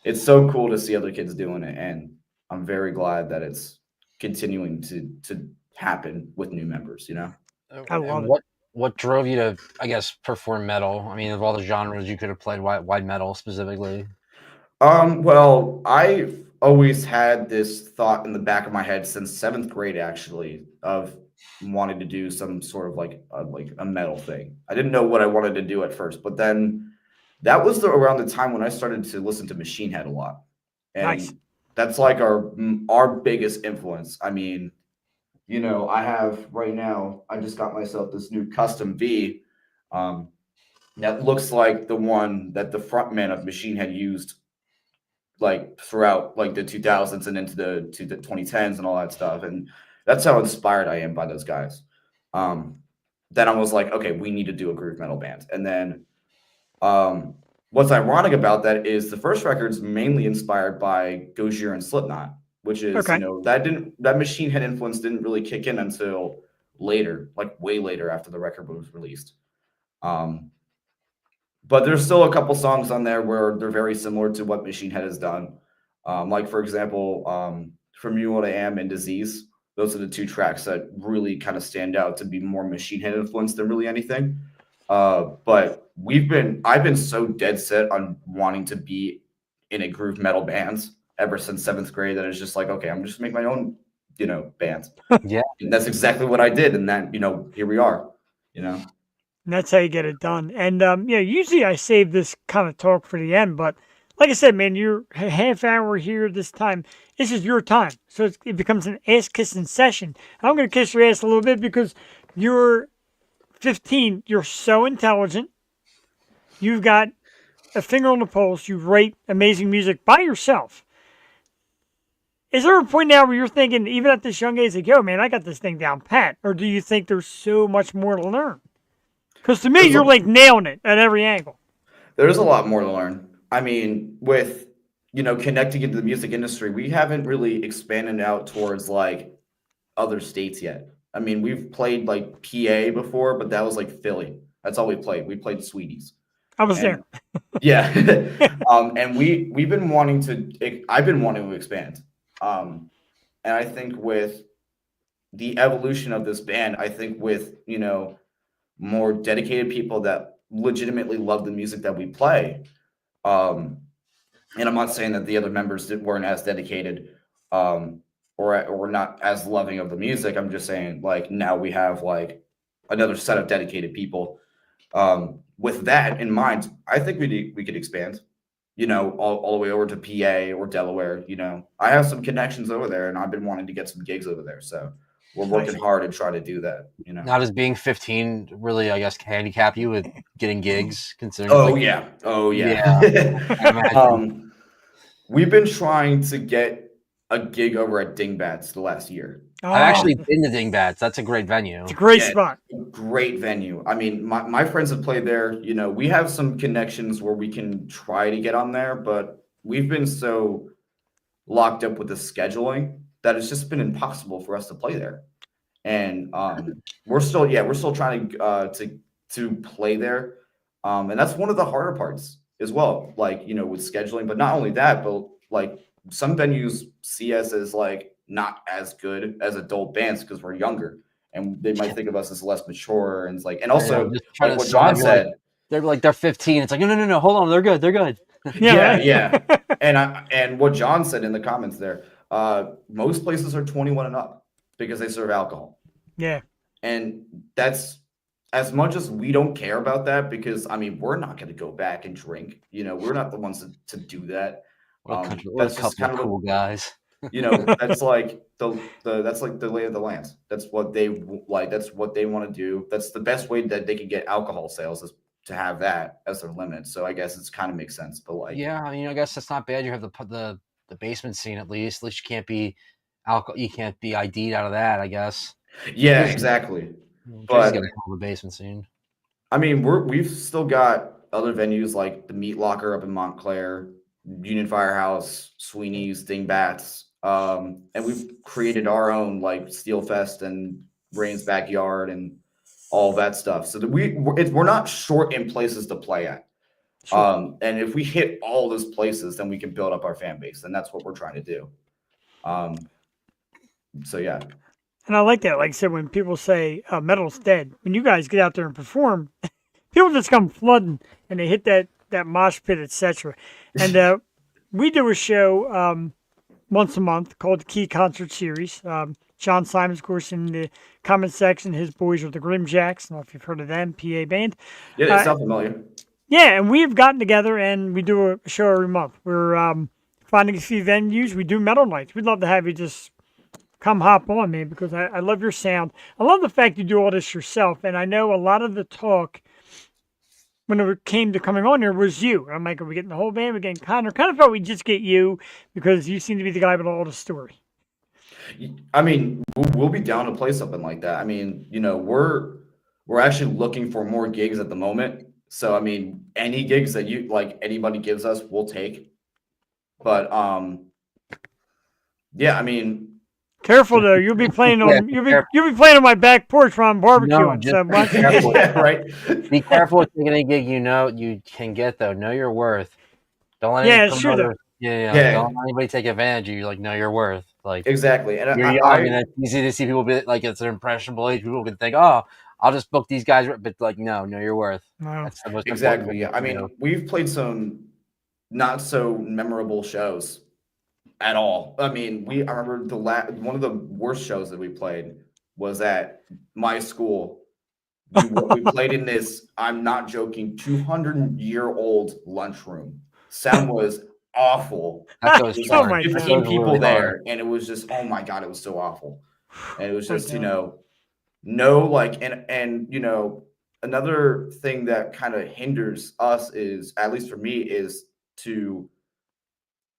it's so cool to see other kids doing it, and I'm very glad that it's continuing to happen with new members. I love it. What drove you to, I guess, perform metal? I mean, of all the genres you could have played, why metal specifically? Well, I've always had this thought in the back of my head since 7th grade, actually, of wanting to do some sort of a metal thing. I didn't know what I wanted to do at first, but then that was around the time when I started to listen to Machine Head a lot. And that's our biggest influence. I mean, I have right now, I just got myself this new custom V that looks like the one that the frontman of Machine Head used throughout the 2000s and into the 2010s and all that stuff. And that's how inspired I am by those guys. then I was like, okay, we need to do a groove metal band. And then what's ironic about that is the first record's mainly inspired by Gojira and Slipknot, which is, Okay. that Machine Head influence didn't really kick in until later, like way later after the record was released. But there's still a couple songs on there where they're very similar to what Machine Head has done. Like, for example, From You What I Am and Disease. Those are the two tracks that really kind of stand out to be more Machine Head influenced than really anything. But I've been so dead set on wanting to be in a groove metal band ever since 7th grade that it's just like, okay, I'm just make my own, band. Yeah. And that's exactly what I did. And then, here we are, And that's how you get it done. And usually I save this kind of talk for the end, but like I said, man, you're a half hour here this time. This is your time. So it becomes an ass kissing session. I'm going to kiss your ass a little bit because you're 15. You're so intelligent. You've got a finger on the pulse. You write amazing music by yourself. Is there a point now where you're thinking, even at this young age, like, yo, man, I got this thing down pat? Or do you think there's so much more to learn? Because to me, you're like nailing it at every angle. There's a lot more to learn. I mean, with, connecting into the music industry, we haven't really expanded out towards like other states yet. I mean, we've played like PA before, but that was like Philly. That's all we played. We played Sweeties. I was there. Yeah. And I've been wanting to expand. And I think with the evolution of this band, I think with, more dedicated people that legitimately love the music that we play. And I'm not saying that the other members weren't as dedicated, or not as loving of the music. I'm just saying, like, now we have like another set of dedicated people. With that in mind, I think we could expand, all the way over to PA or Delaware. I have some connections over there, and I've been wanting to get some gigs over there. So we're working hard to try to do that. Now, does being 15 really, I guess, handicap you with getting gigs? Considering. Oh yeah. We've been trying to get a gig over at Dingbats the last year. I've actually been to Dingbats. That's a great venue. It's a great spot. Great venue. I mean, my friends have played there. We have some connections where we can try to get on there, but we've been so locked up with the scheduling that it's just been impossible for us to play there. And we're still trying to play there. And that's one of the harder parts as well, like, with scheduling. But not only that, but like some venues see us as like not as good as adult bands because we're younger, and they might think of us as less mature. And it's like, and also like what John said, they're 15. It's like, no, hold on, they're good. Yeah. And what John said in the comments there, most places are 21 and up because they serve alcohol. Yeah. And that's, as much as we don't care about that, because I mean, we're not going to go back and drink. We're not the ones to do that. That's just kind of cool guys. That's like that's like the lay of the land. That's what they like. That's what they want to do. That's the best way that they can get alcohol sales, is to have that as their limit. So I guess it's kind of makes sense. But like, yeah, I mean, I guess that's not bad. You have the basement scene at least. At least you can't be you can't be ID'd out of that, I guess. Yeah, exactly. But the basement scene. I mean, we've still got other venues like the Meat Locker up in Montclair, Union Firehouse, Sweeney's, Dingbats, and we've created our own like Steel Fest and Rain's Backyard and all that stuff. So that we're not short in places to play at. Sure. And if we hit all those places, then we can build up our fan base, and that's what we're trying to do. So yeah. And I like that. Like I said, when people say metal's dead, when you guys get out there and perform, people just come flooding and they hit that mosh pit, etc. And we do a show once a month called the Key Concert Series. John Simon's, of course, in the comment section. His boys are the Grimjacks. I don't know if you've heard of them, PA band. Yeah, they sound familiar. Yeah, and we've gotten together and we do a show every month. We're finding a few venues. We do metal nights. We'd love to have you just come hop on, man, because I love your sound. I love the fact you do all this yourself. And I know a lot of the talk when it came to coming on here was you. I'm like, are we getting the whole band? We're getting Connor. Kind of felt we'd just get you because you seem to be the guy with all the story. I mean, we'll be down to play something like that. I mean, we're actually looking for more gigs at the moment. So I mean, any gigs that you like anybody gives us, we'll take. But yeah, I mean, Careful though, you'll be playing Yeah, on be careful. you'll be playing on my back porch while I'm barbecuing. just So be watch careful. yeah, right. Be careful with taking any gig you can get though. Know your worth. Don't let any Yeah, it's true though. promoter. Yeah, Don't let anybody take advantage of you. Like, know your worth. Like, exactly. And you're young, and it's easy to see people be like, it's an impressionable age. People can think, oh, I'll just book these guys, but like, no, know your worth. Wow. That's the most important exactly. thing Yeah. you I can mean, do. we've played some not so memorable shows at all. I mean, I remember one of the worst shows that we played was at my school. We played in this, I'm not joking, 200-year-old lunchroom. Sound was awful. That goes There's Oh far. like my That 15 god. goes people really hard. there, and it was just, oh my god, it was so awful. And it was My just, god. no, like, and another thing that kind of hinders us is, at least for me, is to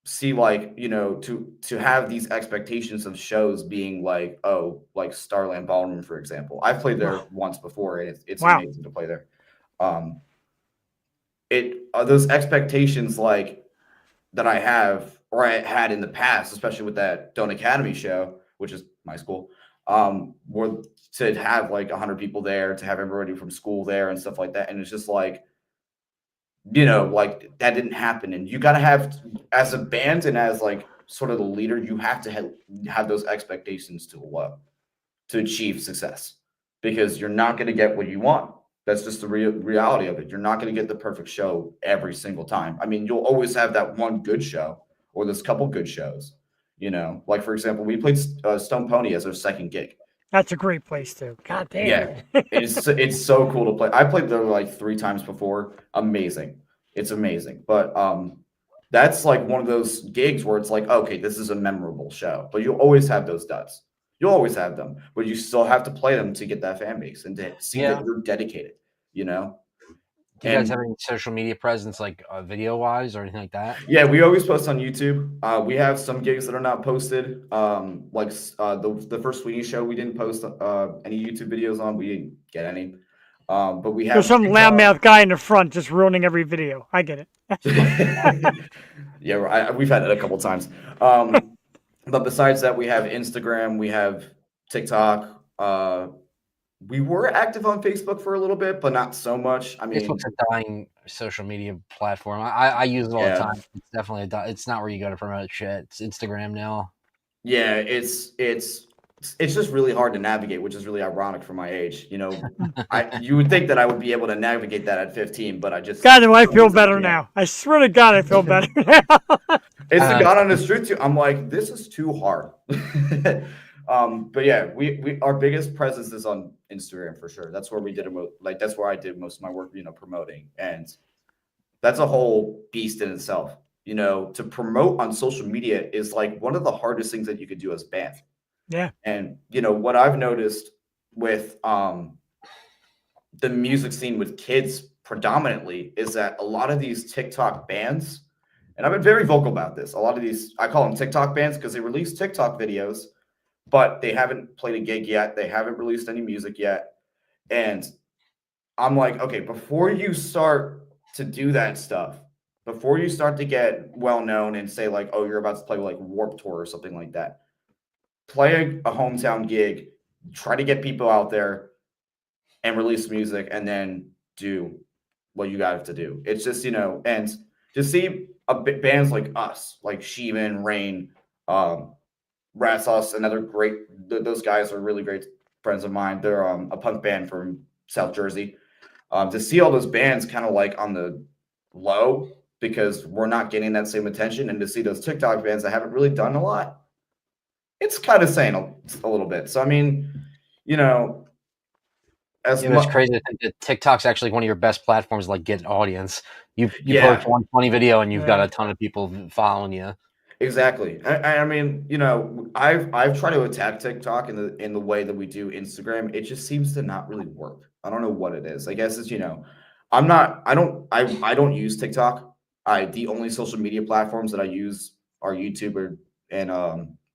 see, like, to have these expectations of shows being like, oh, like Starland Ballroom, for example. I've played there once before, and it's Wow. amazing to play there. Those expectations, like, that I have, or I had in the past, especially with that Don't Academy show, which is my school, were to have like 100 people there, to have everybody from school there and stuff like that. And it's just like, like, that didn't happen. And you got to have, as a band and as like sort of the leader, you have to have those expectations to achieve success, because you're not going to get what you want. That's just the reality of it. You're not going to get the perfect show every single time. I mean, you'll always have that one good show, or those couple good shows. Like, for example, we played Stone Pony as our second gig. That's a great place too. God damn. Yeah, it's so cool to play. I played there like 3 times before. Amazing. It's amazing. But that's like one of those gigs where it's like, okay, this is a memorable show. But you'll always have those duds. You'll always have them, but you still have to play them to get that fan base and to see that you're dedicated. Do you guys have any social media presence, like video wise or anything like that? Yeah, we always post on YouTube. We have some gigs that are not posted. Like the first Sweeney show, we didn't post any YouTube videos on. We didn't get any. But we have There's some loudmouth guy in the front just ruining every video. I get it. Yeah, we've had it a couple times. But besides that, we have Instagram, we have TikTok. We were active on Facebook for a little bit, but not so much. I mean, Facebook's a dying social media platform. I use it all the time. It's definitely it's not where you go to promote shit. It's Instagram now. Yeah, it's just really hard to navigate, which is really ironic for my age. You would think that I would be able to navigate that at 15, but I just God, do I feel better now? I swear to God, I feel better now. It's the God honest truth too. I'm like, this is too hard. But yeah, we our biggest presence is on Instagram for sure. That's where we did that's where I did most of my work, promoting, and that's a whole beast in itself. To promote on social media is like one of the hardest things that you could do as a band. Yeah. And what I've noticed with the music scene with kids predominantly is that a lot of these TikTok bands, and I've been very vocal about this, a lot of these, I call them TikTok bands because they release TikTok videos, but they haven't played a gig yet. They haven't released any music yet. And I'm like, okay, before you start to do that stuff, before you start to get well known and say like, oh, you're about to play like Warped Tour or something like that, play a hometown gig, try to get people out there and release music, and then do what you got to do. It's just, and to see bands like us, like Shivan, Rain, Rat Sauce, another great, those guys are really great friends of mine. They're a punk band from South Jersey. To see all those bands kind of like on the low because we're not getting that same attention, and to see those TikTok bands that haven't really done a lot, it's kind of saying a little bit. So, I mean, it's crazy to think that TikTok's actually one of your best platforms, like get an audience. You post one funny video and you've got a ton of people following you. Exactly. I mean, I've tried to attack TikTok in the way that we do Instagram. It just seems to not really work. I don't know what it is. I guess it's, I don't use TikTok. The only social media platforms that I use are YouTube and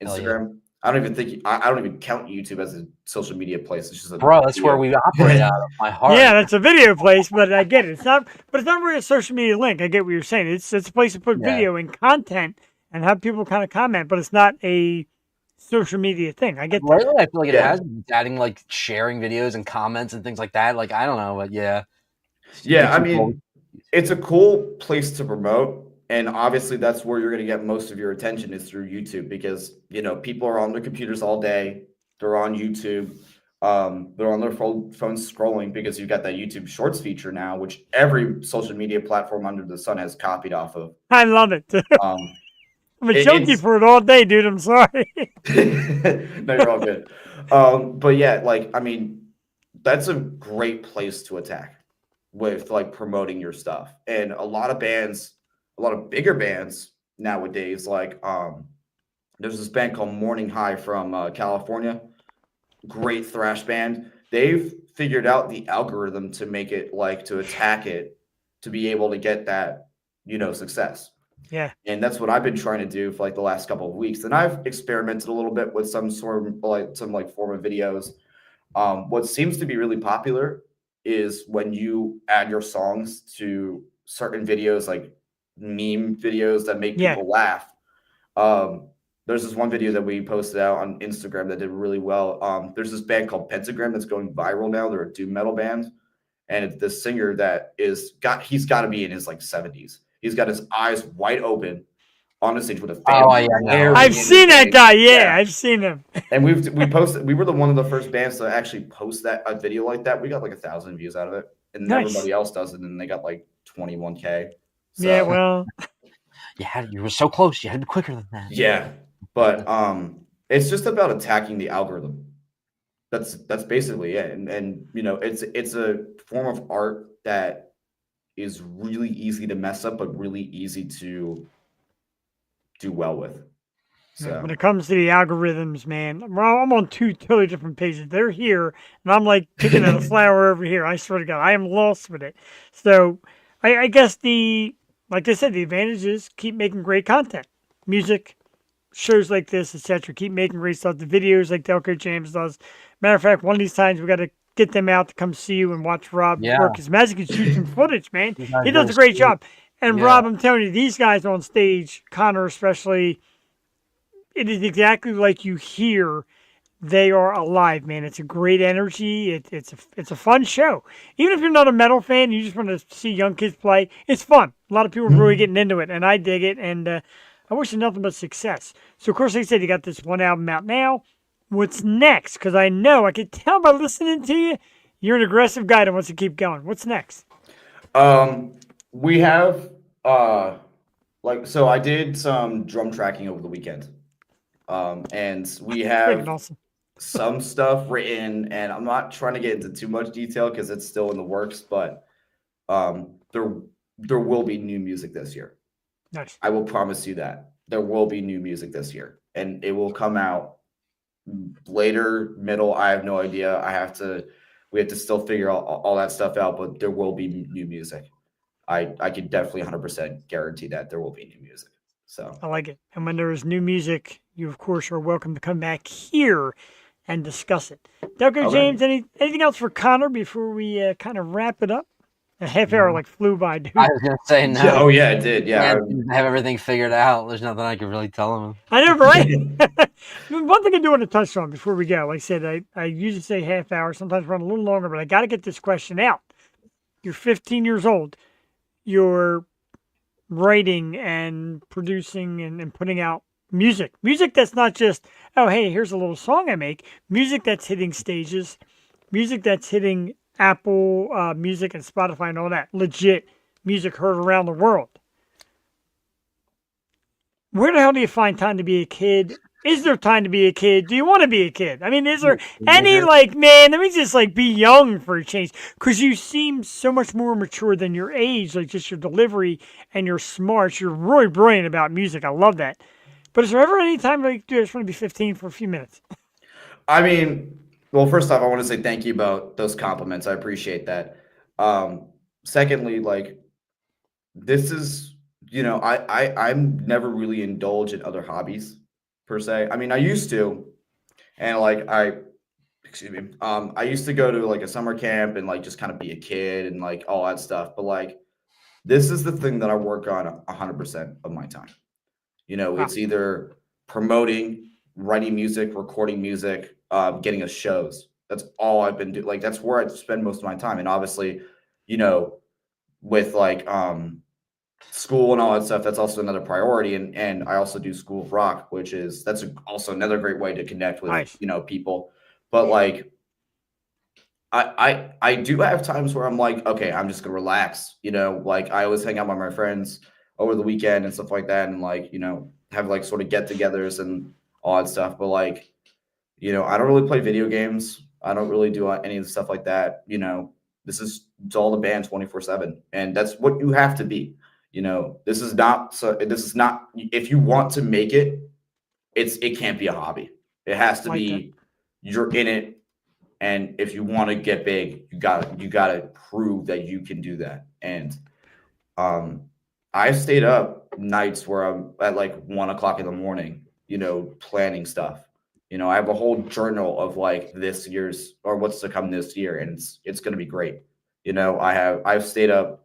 Instagram. I don't even think I don't even count YouTube as a social media place. It's just bro. That's where we operate out of. My heart. Yeah, that's a video place, but I get it. It's not really a social media link. I get what you're saying. It's a place to put video and content and have people kind of comment, but it's not a social media thing. I get that. Lately, I feel like it has been adding like sharing videos and comments and things like that. Like I don't know, but yeah. I mean, it's a cool place to promote. And obviously, that's where you're going to get most of your attention is through YouTube because, people are on their computers all day. They're on YouTube. They're on their phones scrolling because you've got that YouTube Shorts feature now, which every social media platform under the sun has copied off of. I love it. I'm a junkie for it all day, dude. I'm sorry. No, you're all good. But yeah, I mean, that's a great place to attack with promoting your stuff. And a lot of bigger bands nowadays, there's this band called Morning High from California, great thrash band. They've figured out the algorithm to make it to attack it, to be able to get that, success. Yeah. And that's what I've been trying to do for the last couple of weeks. And I've experimented a little bit with some sort of form of videos. What seems to be really popular is when you add your songs to certain videos, like meme videos that make people laugh. There's this one video that we posted out on Instagram that did really well. There's this band called Pentagram that's going viral now. They're a doom metal band. And it's this singer that he's got to be in his 70s. He's got his eyes wide open on the stage with a fan. Oh, yeah, I've seen that guy. Yeah, I've seen him. And we posted. We were one of the first bands to actually post a video like that. We got 1,000 views out of it, and everybody else does it, and they got 21K. So, yeah, well, you were so close. You had to be quicker than that. Yeah, but it's just about attacking the algorithm. That's basically it, and it's a form of art that is really easy to mess up, but really easy to do well with. So when it comes to the algorithms, man, I'm on two totally different pages. They're here, and I'm picking at a flower over here. I swear to God, I am lost with it. So I guess like I said, the advantage is keep making great content, music, shows like this, etc. Keep making great stuff. The videos like Delco James does. Matter of fact, one of these times we got to get them out to come see you and watch Rob work his magic and shoot some footage, man. He does a great job. And Rob, I'm telling you, these guys on stage, Connor especially, it is exactly like you hear. They are alive, man. It's a great energy. It's a fun show. Even if you're not a metal fan, you just want to see young kids play. It's fun. A lot of people are really getting into it, and I dig it. And I wish you nothing but success. So, of course, like I said, you got this one album out now. What's next? Because I could tell by listening to you, you're an aggressive guy that wants to keep going. What's next? We have so I did some drum tracking over the weekend. And we have awesome. some stuff written, and I'm not trying to get into too much detail because it's still in the works, but there will be new music this year. Nice. I will promise you that. There will be new music this year, and it will come out later, middle. I have no idea. We have to still figure all that stuff out, but there will be new music. I can definitely 100% guarantee that there will be new music. So I like it. And when there is new music, you of course are welcome to come back here and discuss it. Delco James, anything else for Connor before we kind of wrap it up? A half hour flew by, dude. I was gonna say no. Oh yeah, it did. Yeah, I have everything figured out. There's nothing I can really tell him. I know, right? One thing I do want to touch on before we go, like I said, I usually say half hour, sometimes run a little longer, but I got to get this question out. You're 15 years old. You're writing and producing and putting out music that's not just, oh hey, here's a little song I make. Music that's hitting stages, music that's hitting Apple Music and Spotify and all that legit music heard around the world. Where the hell do you find time to be a kid? Is there time to be a kid? Do you want to be a kid? I mean, is there any man, let me just be young for a change, because you seem so much more mature than your age, just your delivery and your smarts. You're really brilliant about music. I love that. But is there ever any time dude, I just want to be 15 for a few minutes? I mean, well, first off, I want to say thank you about those compliments. I appreciate that. Secondly, this is, I'm never really indulged in other hobbies per se. I mean, I used to, And like excuse me, I used to go to like a summer camp and like just kind of be a kid and like all that stuff. But like this is the thing that I work on 100% of my time. You know, Wow. it's either promoting, writing music, recording music, getting us shows. That's all I've been doing. Like that's where I spend most of my time. And obviously, you know, with like school and all that stuff, that's also another priority. And I also do School of Rock, which is also another great way to connect with Nice. people. But like I do have times where I'm like, okay, I'm just gonna relax. Like I always hang out with my friends over the weekend and stuff like that, and like have like sort of get-togethers and all that stuff. But like I don't really play video games. I don't really do any of the stuff like that. It's all the band 24/7, and that's what you have to be. This is not so. This is not if you want to make it. It can't be a hobby. It has to be. You're in it. And if you want to get big, you gotta prove that you can do that. And I've stayed up nights where I'm at like 1 o'clock in the morning, planning stuff. I have a whole journal of like this year's or what's to come this year, and it's gonna be great. I've stayed up,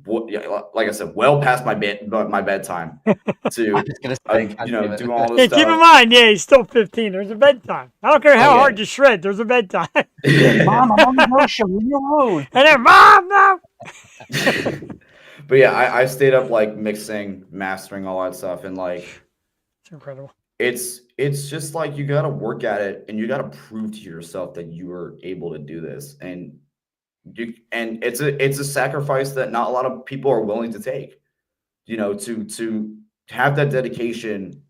like I said, well past my bedtime to do all this Hey, stuff. keep in mind, he's still 15. There's a bedtime. I don't care how hard you shred. There's a bedtime. Mom, I'm on the road show. Leave me alone. And then, Mom, no. But yeah, I stayed up like mixing, mastering, all that stuff, and like it's incredible. It's just like you got to work at it, and you got to prove to yourself that you are able to do this, and it's a sacrifice that not a lot of people are willing to take. To have that dedication,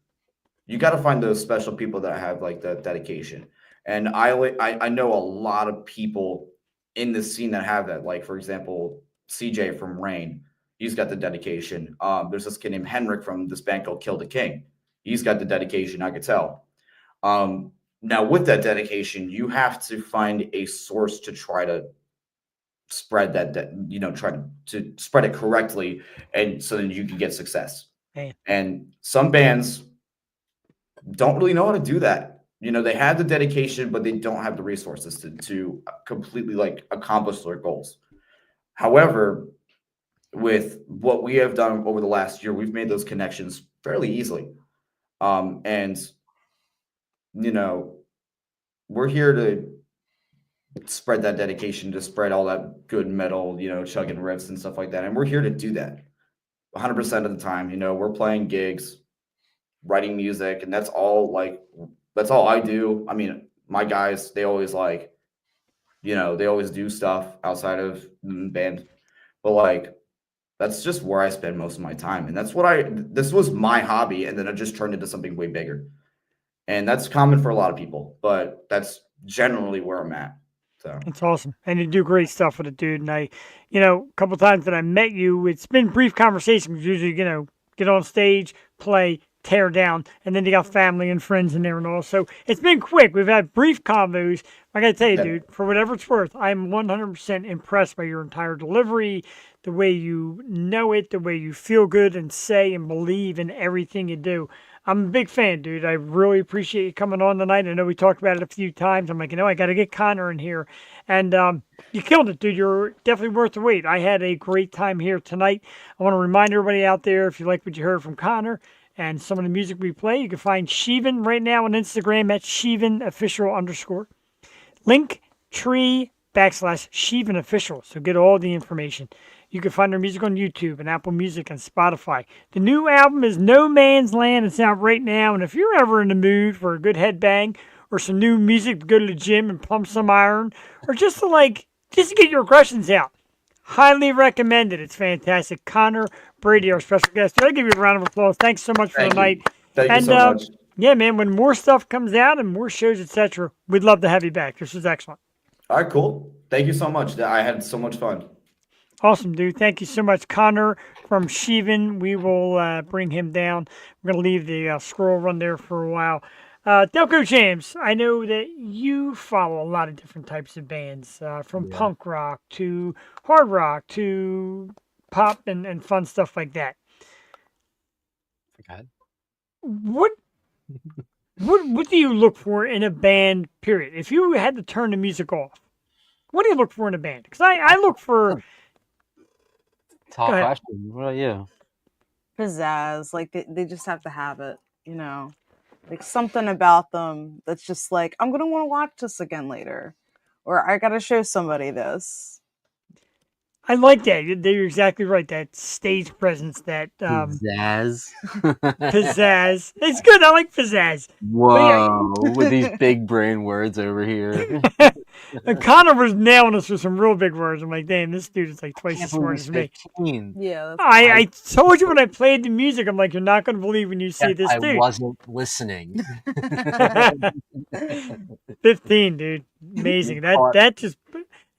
you got to find those special people that have like that dedication. And I know a lot of people in the scene that have that. Like for example, CJ from Rain, he's got the dedication. There's this kid named Henrik from this band called Kill the King. He's got the dedication. I could tell. Now with that dedication, you have to find a source to try to spread try to spread it correctly, and so then you can get success. Man. And some bands don't really know how to do that. They have the dedication, but they don't have the resources to completely like accomplish their goals. However, with what we have done over the last year, we've made those connections fairly easily. And we're here to spread that dedication, to spread all that good metal, chugging riffs and stuff like that. And we're here to do that 100% of the time. We're playing gigs, writing music, and that's all I do. I mean, my guys, they always they always do stuff outside of the band, but like, that's just where I spend most of my time. And this was my hobby. And then it just turned into something way bigger. And that's common for a lot of people, but that's generally where I'm at. So it's awesome. And you do great stuff with it, dude. And a couple times that I met you, it's been brief conversations. Usually, get on stage, play, tear down, and then you got family and friends in there and all. So it's been quick. We've had brief combos. I got to tell you, dude, for whatever it's worth, I'm 100% impressed by your entire delivery, the way you know it, the way you feel good and say and believe in everything you do. I'm a big fan, dude. I really appreciate you coming on tonight. I know we talked about it a few times. I'm like, I got to get Connor in here. And you killed it, dude. You're definitely worth the wait. I had a great time here tonight. I want to remind everybody out there, if you like what you heard from Connor and some of the music we play, you can find Shivan right now on Instagram at ShivanOfficial_. Linktree/ShivanOfficial. So get all the information. You can find their music on YouTube and Apple Music and Spotify. The new album is No Man's Land. It's out right now. And if you're ever in the mood for a good headbang or some new music to go to the gym and pump some iron, or just to get your aggressions out, highly recommend it. It's fantastic. Connor Brady, our special guest. I'll give you a round of applause. Thanks so much for the night. Thank you so much. Yeah, man, when more stuff comes out and more shows, etc., we'd love to have you back. This was excellent. All right, cool. Thank you so much. I had so much fun. Awesome, dude. Thank you so much. Connor from Shivan. We will bring him down. We're going to leave the scroll run there for a while. Delco James, I know that you follow a lot of different types of bands, from punk rock to hard rock to pop and fun stuff like that. God. What What do you look for in a band? Period. If you had to turn the music off, what do you look for in a band? Because I look for. Tall question. What about you? Pizzazz. Like they just have to have it, you know. Like something about them that's just like, I'm gonna want to watch this again later. Or I gotta show somebody this. I like that. You're exactly right. That stage presence, that Pizzazz. pizzazz. It's good. I like pizzazz. Whoa, with these big brain words over here. And Connor was nailing us with some real big words. I'm like, damn, this dude is like twice as smart as me. 15. Yeah. I told you when I played the music, I'm like, you're not going to believe when you see this dude. I wasn't listening. 15, dude. Amazing. That just,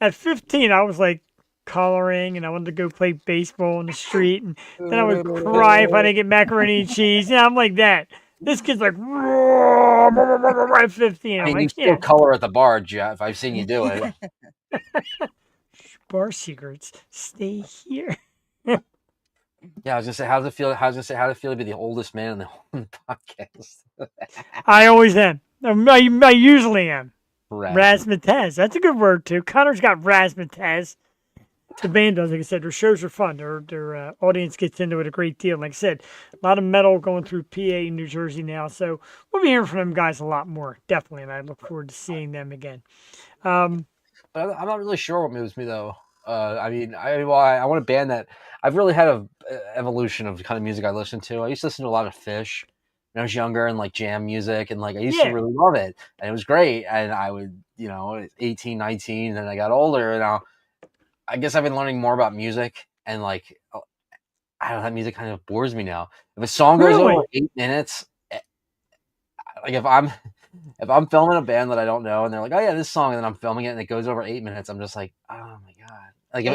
at 15, I was like coloring and I wanted to go play baseball in the street. And then I would cry if I didn't get macaroni and cheese. Yeah, I'm like that. This kid's like, at 15. I'm I mean, like, you still color at the bar, Jeff. I've seen you do it. Bar secrets. Stay here. Yeah, I was gonna say, how does it feel? How does it feel to be the oldest man on the podcast? I always am. I usually am. Razzmatazz. That's a good word too. Connor's got razzmatazz. The band does, like I said, their shows are fun. Their audience gets into it a great deal. Like I said, a lot of metal going through PA and New Jersey now. So we'll be hearing from them guys a lot more, definitely. And I look forward to seeing them again. But I'm not really sure what moves me though. I want a band that I've really had a evolution of the kind of music I listen to. I used to listen to a lot of Fish when I was younger and like jam music, and like I used to really love it, and it was great. And I would, 18, 19, and then I got older, and I guess I've been learning more about music, and like I don't know, that music kind of bores me now. If a song goes over 8 minutes, like if I'm filming a band that I don't know and they're like, oh yeah, this song, and then I'm filming it and it goes over 8 minutes, I'm just like, oh my god. Like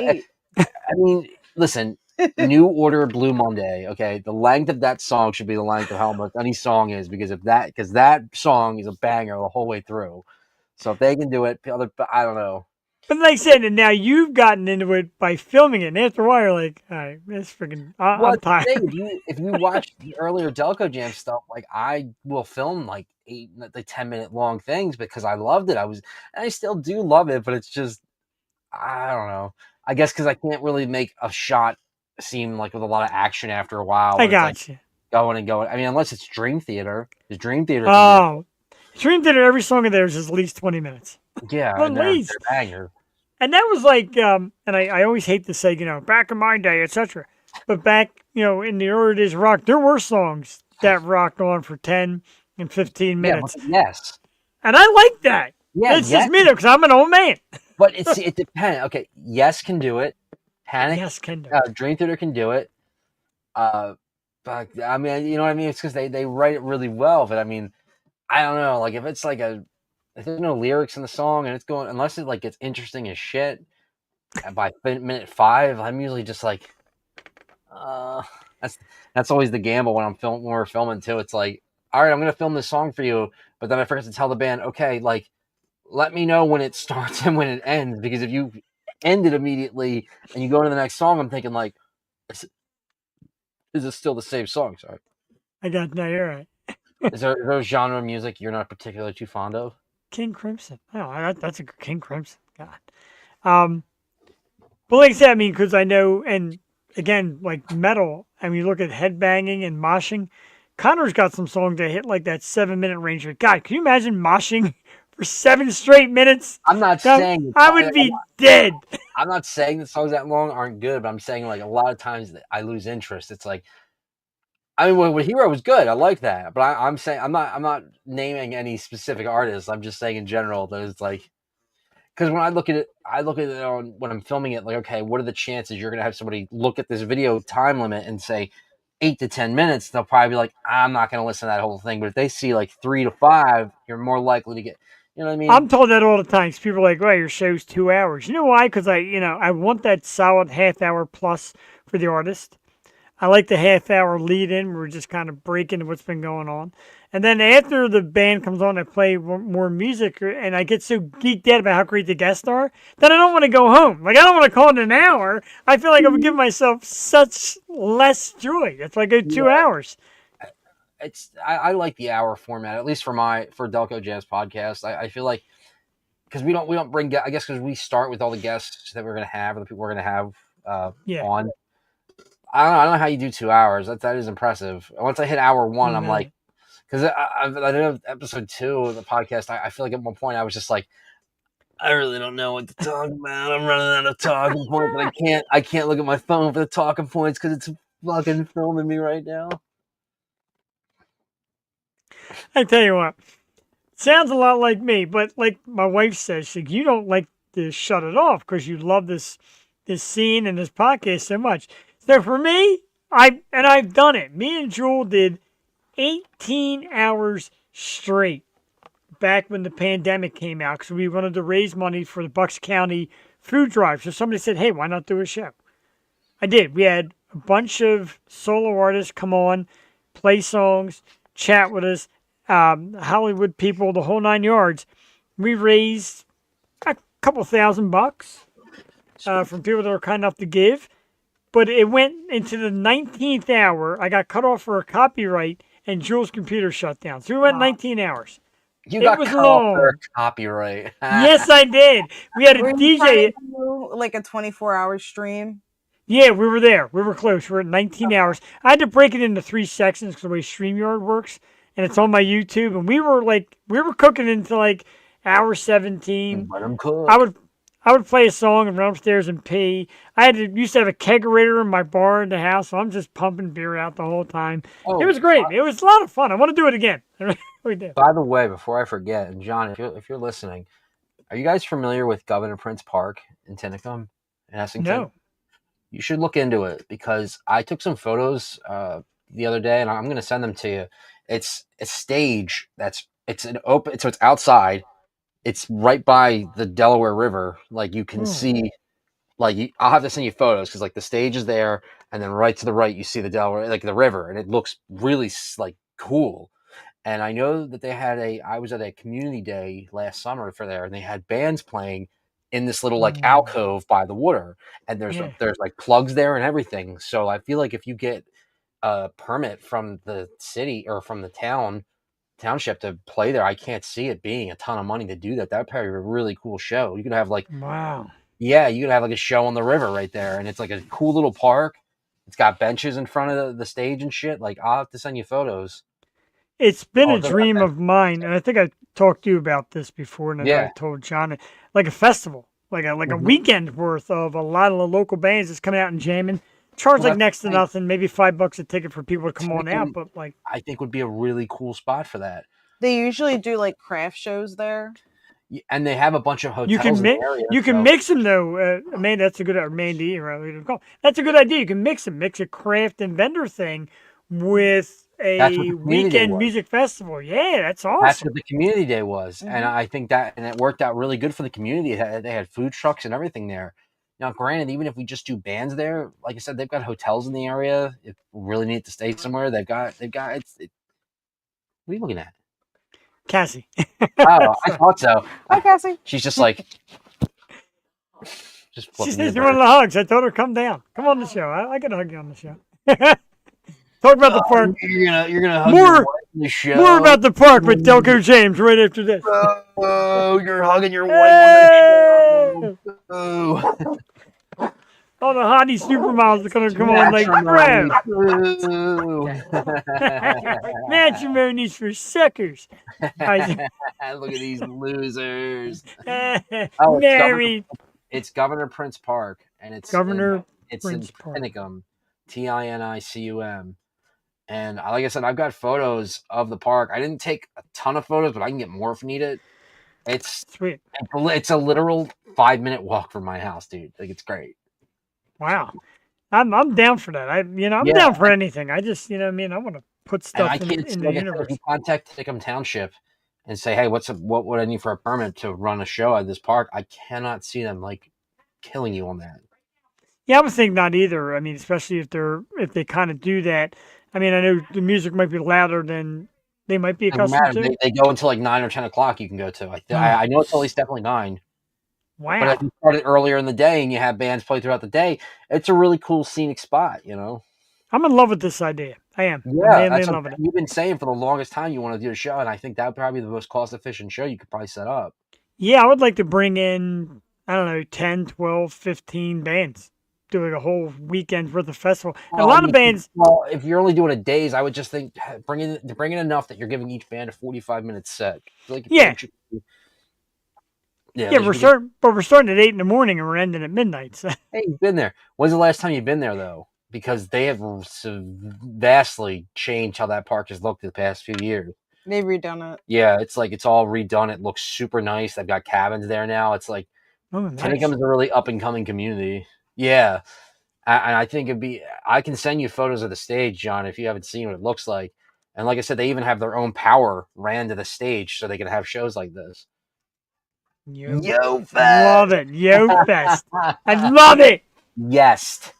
I mean, listen, New Order, Blue Monday, okay, the length of that song should be the length of how much any song is, because that song is a banger the whole way through. So if they can do it, I don't know. But like I said, and now you've gotten into it by filming it, and after a while you're like, all right, this freaking, I'm tired. If you watch the earlier Delco Jam stuff, like I will film like 10-minute long things because I loved it. I still do love it, but it's just, I don't know. I guess because I can't really make a shot seem like with a lot of action after a while. I got you. Going and going. I mean, unless it's Dream Theater. Is Dream Theater? Oh, Dream Theater, every song of theirs is at least 20 minutes. Yeah, at least. They're banger. And that was like, and I always hate to say, back in my day, etc. But back, in the early days of rock, there were songs that rocked on for 10 and 15 minutes. Yeah, yes. And I like that. Yeah, it's just me though, because I'm an old man. But it depends. Okay, Yes can do it. Panic. Yes can do it. Dream Theater can do it. But I mean, you know what I mean? It's because they write it really well. But I mean, I don't know. Like if it's like if there's no lyrics in the song and it's going, unless it like gets interesting as shit, by minute 5, I'm usually just like, that's always the gamble when we're filming too. It's like, all right, I'm gonna film this song for you, but then I forget to tell the band, okay, like, let me know when it starts and when it ends, because if you end it immediately and you go to the next song, I'm thinking like, is it still the same song? Sorry. No, you're right. Is there a genre of music you're not particularly too fond of? King Crimson. Oh, that's a King Crimson. God. But like I said, I mean, because I know, and again, like metal, I mean, you look at headbanging and moshing. Connor's got some songs that hit like that 7-minute range. God, can you imagine moshing for 7 straight minutes? I'm not saying I would be dead. I'm not saying the songs that long aren't good, but I'm saying like a lot of times that I lose interest. It's like, I mean, what Hero was good. I like that, but I'm saying I'm not naming any specific artists. I'm just saying in general that it's like, because when I look at it when I'm filming it, like, okay, what are the chances you're gonna have somebody look at this video time limit and say 8 to 10 minutes? They'll probably be like, I'm not gonna listen to that whole thing. But if they see like 3 to 5, you're more likely to get. You know what I mean? I'm told that all the time. People are like, well, your show's 2 hours. You know why? Because I want that solid half hour plus for the artist. I like the half hour lead in where we're just kind of breaking what's been going on. And then after the band comes on, I play more music, and I get so geeked out about how great the guests are that I don't want to go home. Like, I don't want to call it an hour. I feel like I would give myself such less joy. That's why I go 2 hours. I like the hour format, at least for Delco Jazz podcast. I feel like because we don't bring, I guess because we start with all the guests that we're gonna have or the people we're gonna have Yeah. on. I don't know how you do 2 hours. That is impressive. Once I hit hour one, I'm like, because I know episode 2 of the podcast, I feel like at one point I was just like, I really don't know what to talk about. I'm running out of talking points, but I can't look at my phone for the talking points because it's fucking filming me right now. I tell you what, sounds a lot like me, but like my wife says, you don't like to shut it off because you love this scene and this podcast so much. So for me, I've done it. Me and Jewel did 18 hours straight back when the pandemic came out because we wanted to raise money for the Bucks County food drive. So somebody said, hey, why not do a show? I did. We had a bunch of solo artists come on, play songs, chat with us, Hollywood people, the whole 9 yards. We raised a couple $1,000 from people that were kind enough to give. But it went into the 19th hour. I got cut off for a copyright, and Jules' computer shut down. So we went 19 hours. You got cut off for a copyright. Yes, I did. We had a DJ. Like a 24-hour stream. Yeah, we were there. We were close. We were at 19 hours. I had to break it into 3 sections because the way StreamYard works, and it's on my YouTube. And we were cooking into like hour 17. Let them cook. I would play a song and run upstairs and pee. I used to have a kegerator in my bar in the house, so I'm just pumping beer out the whole time. It was great. It was a lot of fun. I want to do it again. We did. By the way, before I forget, and John, if you're listening, are you guys familiar with Governor Prince Park in Tinicum, in Essington? No. You should look into it because I took some photos the other day, and I'm going to send them to you. It's a stage it's outside. It's right by the Delaware River. Like you can see, I'll have to send you photos because like the stage is there, and then right to the right you see the Delaware, like the river, and it looks really like cool. And I know that I was at a community day last summer for there, and they had bands playing in this little like alcove by the water, and there's like plugs there and everything. So I feel like if you get a permit from the city or from the township to play there, I can't see it being a ton of money to do that. That'd probably be a really cool show. You could have like you could have like a show on the river right there, and it's like a cool little park. It's got benches in front of the stage and shit. Like I'll have to send you photos. It's been a dream of mine, and I think I talked to you about this before, and I told John, like a festival, like a weekend worth of a lot of the local bands that's coming out and jamming. Charge like next to nothing, maybe $5 a ticket for people to come on out, but like I think would be a really cool spot for that. They usually do like craft shows there, and they have a bunch of hotels. You can mix them though. Amanda, that's a good Mandy, or that's a good idea. You can mix a craft and vendor thing with a weekend music festival. Yeah, that's awesome. That's what the community day was, and I think it worked out really good for the community. They had food trucks and everything there. Now, granted, even if we just do bands there, like I said, they've got hotels in the area. If we really need to stay somewhere, they've got. What are you looking at? Cassie. Oh, I thought so. Hi, Cassie. She's just like. She says you want the hugs. I told her come down. Come on the show. I can hug you on the show. Talk about the park. You're gonna hug your wife on the show. More about the park with Delco James right after this. Oh, you're hugging your wife on the show. All the hottie supermodels are gonna come on like matrimony's for suckers. Look at these losers. Married. It's Governor Prince Park, and it's Governor it's Prince in Tinicum, Tinicum. And like I said, I've got photos of the park. I didn't take a ton of photos, but I can get more if needed. It's sweet. It's a literal 5-minute walk from my house, dude. Like it's great. Wow, I'm down for that. I'm down for anything. I just I want to put stuff in the universe. If you contact Tinicum Township and say, hey, what would I need for a permit to run a show at this park? I cannot see them like killing you on that. Yeah, I would think not either. I mean, especially if they kind of do that. I mean, I know the music might be louder than they might be accustomed to. They go until like 9 or 10 o'clock. You can go to. I know it's at least definitely 9. Wow. But if you started earlier in the day and you have bands play throughout the day, it's a really cool scenic spot. I'm in love with this idea. I am. I'm Yeah, madly that's in what love with it. you've been saying for the longest time. You want to do a show, and I think that would probably be the most cost-efficient show you could probably set up. Yeah, I would like to bring in, I don't know, 10, 12, 15 bands. Do like a whole weekend worth of festival. And a lot of bands. Well, if you're only doing it days, I would just think bring in enough that you're giving each band a 45-minute set. I feel like Yeah. Yeah, Yeah, we're starting at 8 in the morning and we're ending at midnight. So. Hey, you've been there. When's the last time you've been there, though? Because they have vastly changed how that park has looked the past few years. They've redone it. Yeah, it's like it's all redone. It looks super nice. They've got cabins there now. It's like Tinicum is a really up and coming community. Yeah, and I think it'd be. I can send you photos of the stage, John, if you haven't seen what it looks like. And like I said, they even have their own power ran to the stage so they can have shows like this. Yo Fest. Love it. Yo Fest. I love it. Yes.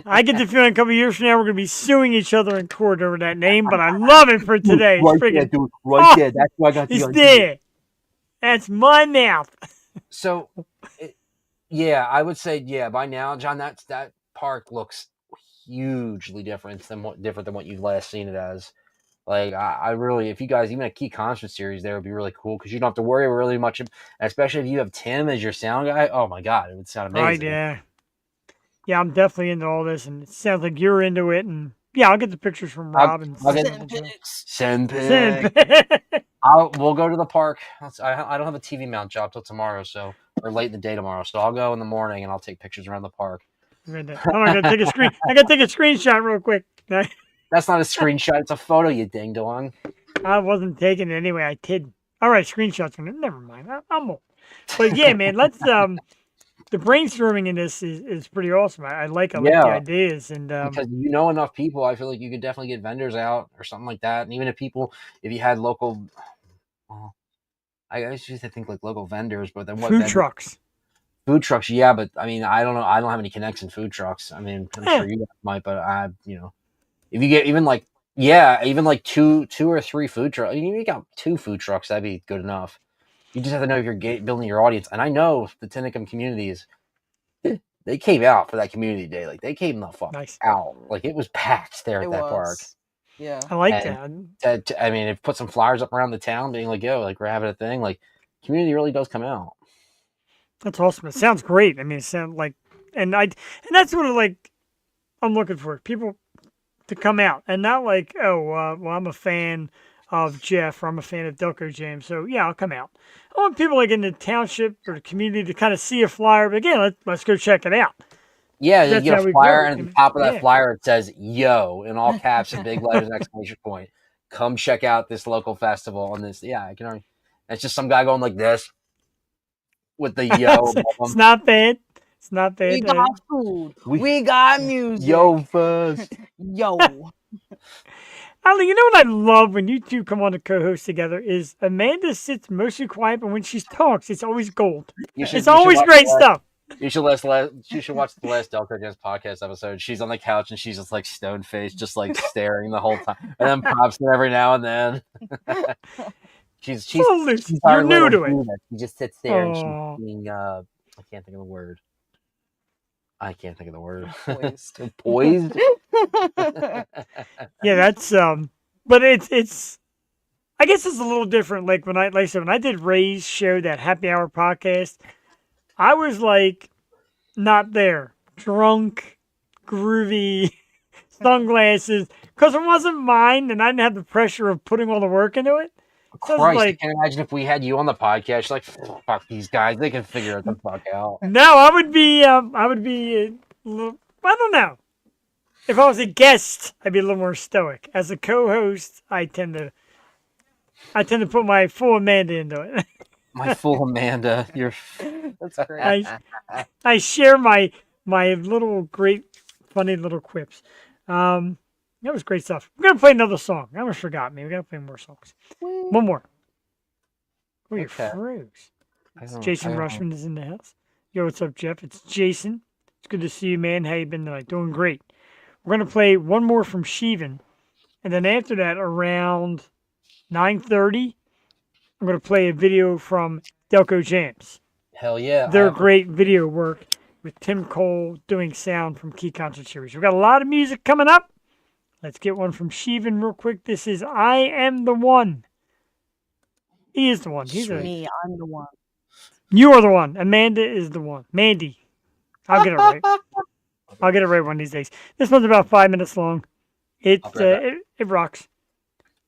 I get the feeling a couple years from now we're going to be suing each other in court over that name, but I love it for today. Right there, dude. Right there. That's why I got the idea. There. That's my mouth. So, yeah, I would say, by now, John, that park looks hugely different than what you've last seen it as. Like, I really, if you guys, even a key concert series there would be really cool because you don't have to worry really much, especially if you have Tim as your sound guy. Oh my God, it would sound amazing. Right, yeah. Yeah, I'm definitely into all this, and it sounds like you're into it. And yeah, I'll get the pictures from Rob and send pics. We'll go to the park. I don't have a TV mount job till tomorrow, or late in the day tomorrow. So I'll go in the morning and I'll take pictures around the park. I gotta take a screen. I gotta take a screenshot real quick. That's not a screenshot. It's a photo, you ding dong. I wasn't taking it anyway. I did. All right, screenshots. Never mind. I'm old. But yeah, man, let's the brainstorming in this is pretty awesome. I like the ideas, and because you know enough people, I feel like you could definitely get vendors out or something like that. And even if you had local, well, I used to think like local vendors, but then what? Food trucks. Food trucks, yeah, but I mean, I don't know. I don't have any connects in food trucks. I mean, I'm sure you guys might, but if you get even like two or three food trucks, you got 2 food trucks, that'd be good enough. You just have to know if you're building your audience. And I know the Tinicum communities, they came out for that community day. Like, they came the fuck out. Like, it was packed there at that park. Yeah. I like that. I mean, it put some flyers up around the town being like, yo, like, we're having a thing. Like, community really does come out. That's awesome. It sounds great. I mean, it sounds like, and that's what I'm looking for. People to come out and not like, well, I'm a fan of Jeff or I'm a fan of Delco Jam, so yeah, I'll come out. I want people like in the township or the community to kind of see a flyer, but again, let's go check it out. Yeah, you get a flyer, and at the top of that flyer it says "Yo" in all caps and big letters, exclamation point. Come check out this local festival and this. Yeah, I can already. It's just some guy going like this with the yo. It's not bad. It's not bad. We got food. We got music. Yo Fest. Yo. Ali, you know what I love when you two come on to co-host together is Amanda sits mostly quiet, but when she talks, it's always gold. It's always great stuff. You should watch the last Delco Jazz podcast episode. She's on the couch and she's just like stone faced, just like staring the whole time, and then pops it every now and then. she's You're new to it. She just sits there and she's being I can't think of the word. Poised. Yeah, that's but it's I guess it's a little different. Like when I said when I did Ray's show, that happy hour podcast, I was like not there, drunk, groovy, sunglasses, because it wasn't mine, and I didn't have the pressure of putting all the work into it. So Christ, I can't imagine if we had you on the podcast. Like, fuck these guys, they can figure it the fuck out. No, I would be a little, I don't know. If I was a guest, I'd be a little more stoic. As a co-host, I tend to put my full Amanda into it. My full Amanda, that's great. I share my little great, funny little quips. That was great stuff. We're gonna play another song. I almost forgot me. We gotta play more songs. One more. Oh, you froze. Jason Rushman is in the house. Yo, what's up, Jeff? It's Jason. It's good to see you, man. How you been tonight? Doing great. We're gonna play one more from Shivan, and then after that, around 9:30, I'm gonna play a video from Delco Jams. Hell yeah! Their great video work with Tim Cole doing sound from Key Concert Series. We've got a lot of music coming up. Let's get one from Shivan real quick. This is I Am the One. He is the one. He's Sweet. Me, I'm the one. You are the one. Amanda is the one. Mandy. I'll get it right. I'll get it right one of these days. This one's about 5 minutes long. It rocks.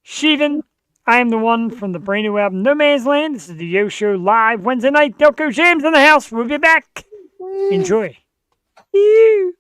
Shivan, I Am the One from the brand new album No Man's Land. This is the Yo Show live Wednesday night. Delco Jams in the house. We'll be back. Enjoy. Ew.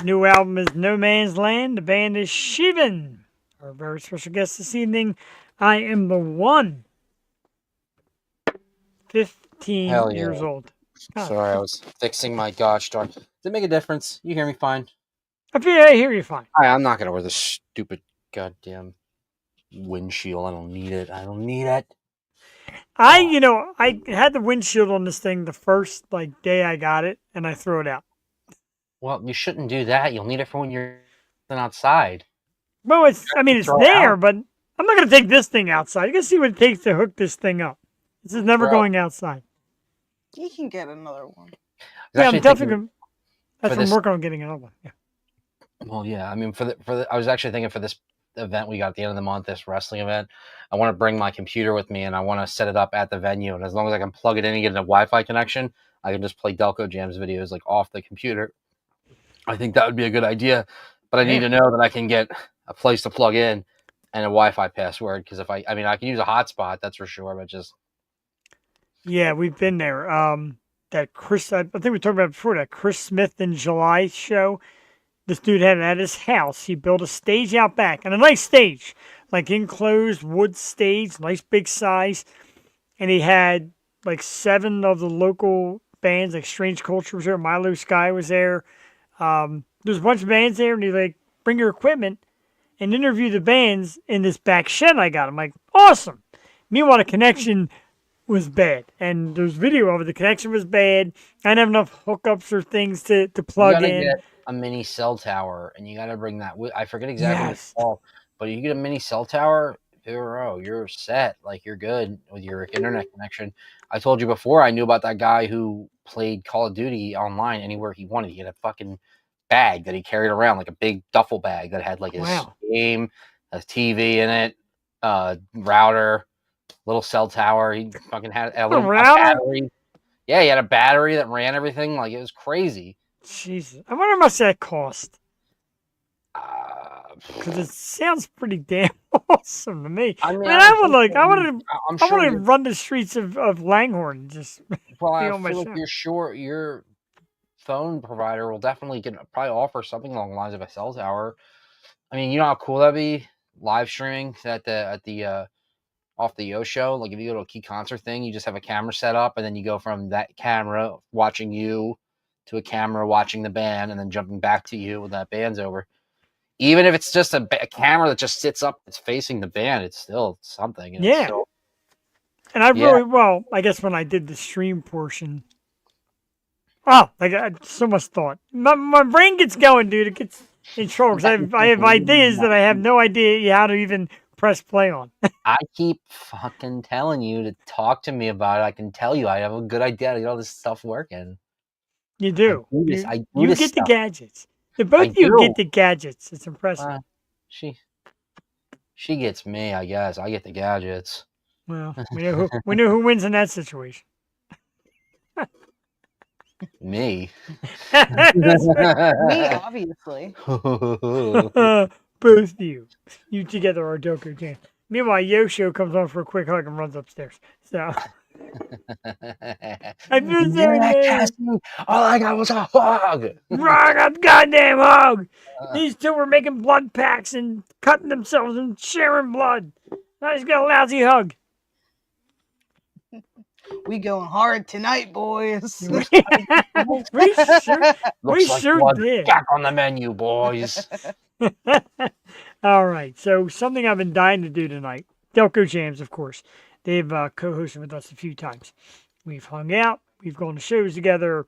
New album is No Man's Land. The band is Shivan. Our very special guest this evening, I Am the One. 15 Hell yeah. years old. God. Sorry, I was fixing my gosh darn. Does it make a difference? You hear me fine? I hear you fine. I'm not gonna wear this stupid goddamn windshield. I don't need it. I don't need it. I had the windshield on this thing the first day I got it, and I threw it out. Well, you shouldn't do that. You'll need it for when you're outside. Well, it's Throw it there, out. but I'm not gonna take this thing outside. You can see what it takes to hook this thing up. This is never Bro. going outside. You can get another one. Yeah, I'm definitely gonna. That's what I'm this- working on getting another one. Yeah. Well, yeah. I mean, I was actually thinking for this event we got at the end of the month, this wrestling event, I want to bring my computer with me and I want to set it up at the venue. And as long as I can plug it in and get a Wi-Fi connection, I can just play Delco Jams videos off the computer. I think that would be a good idea, but I need to know that I can get a place to plug in and a Wi-Fi password. Because I can use a hotspot, that's for sure, but just. Yeah, we've been there. That Chris, I think we talked about it before, that Chris Smith in July show. This dude had it at his house. He built a stage out back, and a nice stage, enclosed wood stage, nice big size. And he had 7 of the local bands, Strange Culture was there, Milo Sky was there. There's a bunch of bands there, and he bring your equipment and interview the bands in this back shed I got. I'm like, awesome. Meanwhile, the connection was bad, and there's video of it. The connection was bad. I didn't have enough hookups or things to plug in. Get a mini cell tower, and you got to bring that. I forget exactly what it's called, but you get a mini cell tower, you're set. You're good with your internet connection. I told you before, I knew about that guy who played Call of Duty online anywhere he wanted. He had a fucking bag that he carried around, a big duffel bag that had his game, a TV in it, router, little cell tower. He fucking had a battery. Yeah, he had a battery that ran everything. It was crazy. Jesus, I wonder how much that cost. Because it sounds pretty damn awesome to me. I want to run the streets of Langhorne. Just well, I feel like your phone provider will definitely probably offer something along the lines of a cell tower. I mean, you know how cool that'd be, live streaming at the off the Yo show. If you go to a key concert thing, you just have a camera set up, and then you go from that camera watching you to a camera watching the band, and then jumping back to you when that band's over. Even if it's just a camera that just sits up, it's facing the band, it's still something. And yeah. And I guess when I did the stream portion, I had so much thought. My brain gets going, dude. It gets in trouble because I have ideas that I have no idea how to even press play on. I keep fucking telling you to talk to me about it. I can tell you I have a good idea to get all this stuff working. You do. I you get stuff. The gadgets. Both of you get the gadgets. It's impressive. She gets me, I guess. I get the gadgets. Well, we know who wins in that situation. Me. Me, obviously. Both of you. You together are Doko Jam. Meanwhile, Yosho comes on for a quick hug and runs upstairs. So I feel so all I got was a hug. I got the goddamn hug. These two were making blood packs and cutting themselves and sharing blood. I just got a lousy hug. We going hard tonight, boys. we sure did. Back on the menu, boys. All right. So something I've been dying to do tonight. Delco Jams, of course. They've co-hosted with us a few times. We've hung out. We've gone to shows together.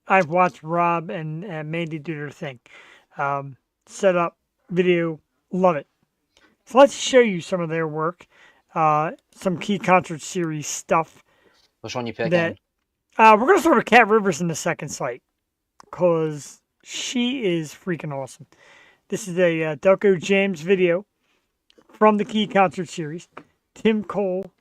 I've watched Rob and Mandy do their thing. Set up, video, love it. So let's show you some of their work. Some key concert series stuff. Which one you picking? We're going to start with Kat Rivers in the second site because she is freaking awesome. This is a Delco Jams video from the key concert series. Tim Cole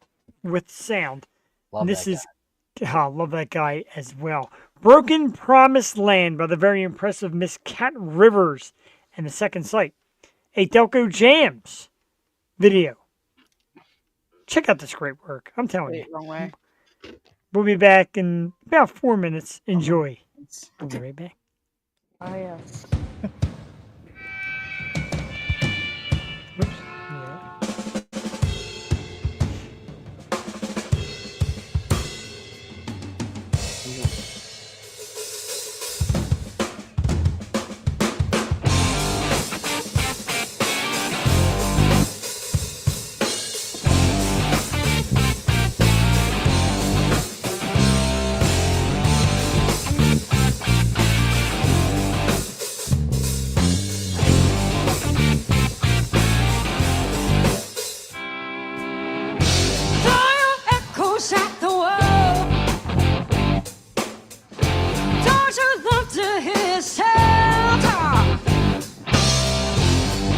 with sound. Love that guy as well. Broken Promised Land by the very impressive Miss Kat Rivers and the second site. A Delco Jams video. Check out this great work. I'm telling you. Wrong way. We'll be back in about 4 minutes. Enjoy. We'll be right back. Oh yes. Oops. Yeah. Echoes at the wall. Don't you love to hear sound?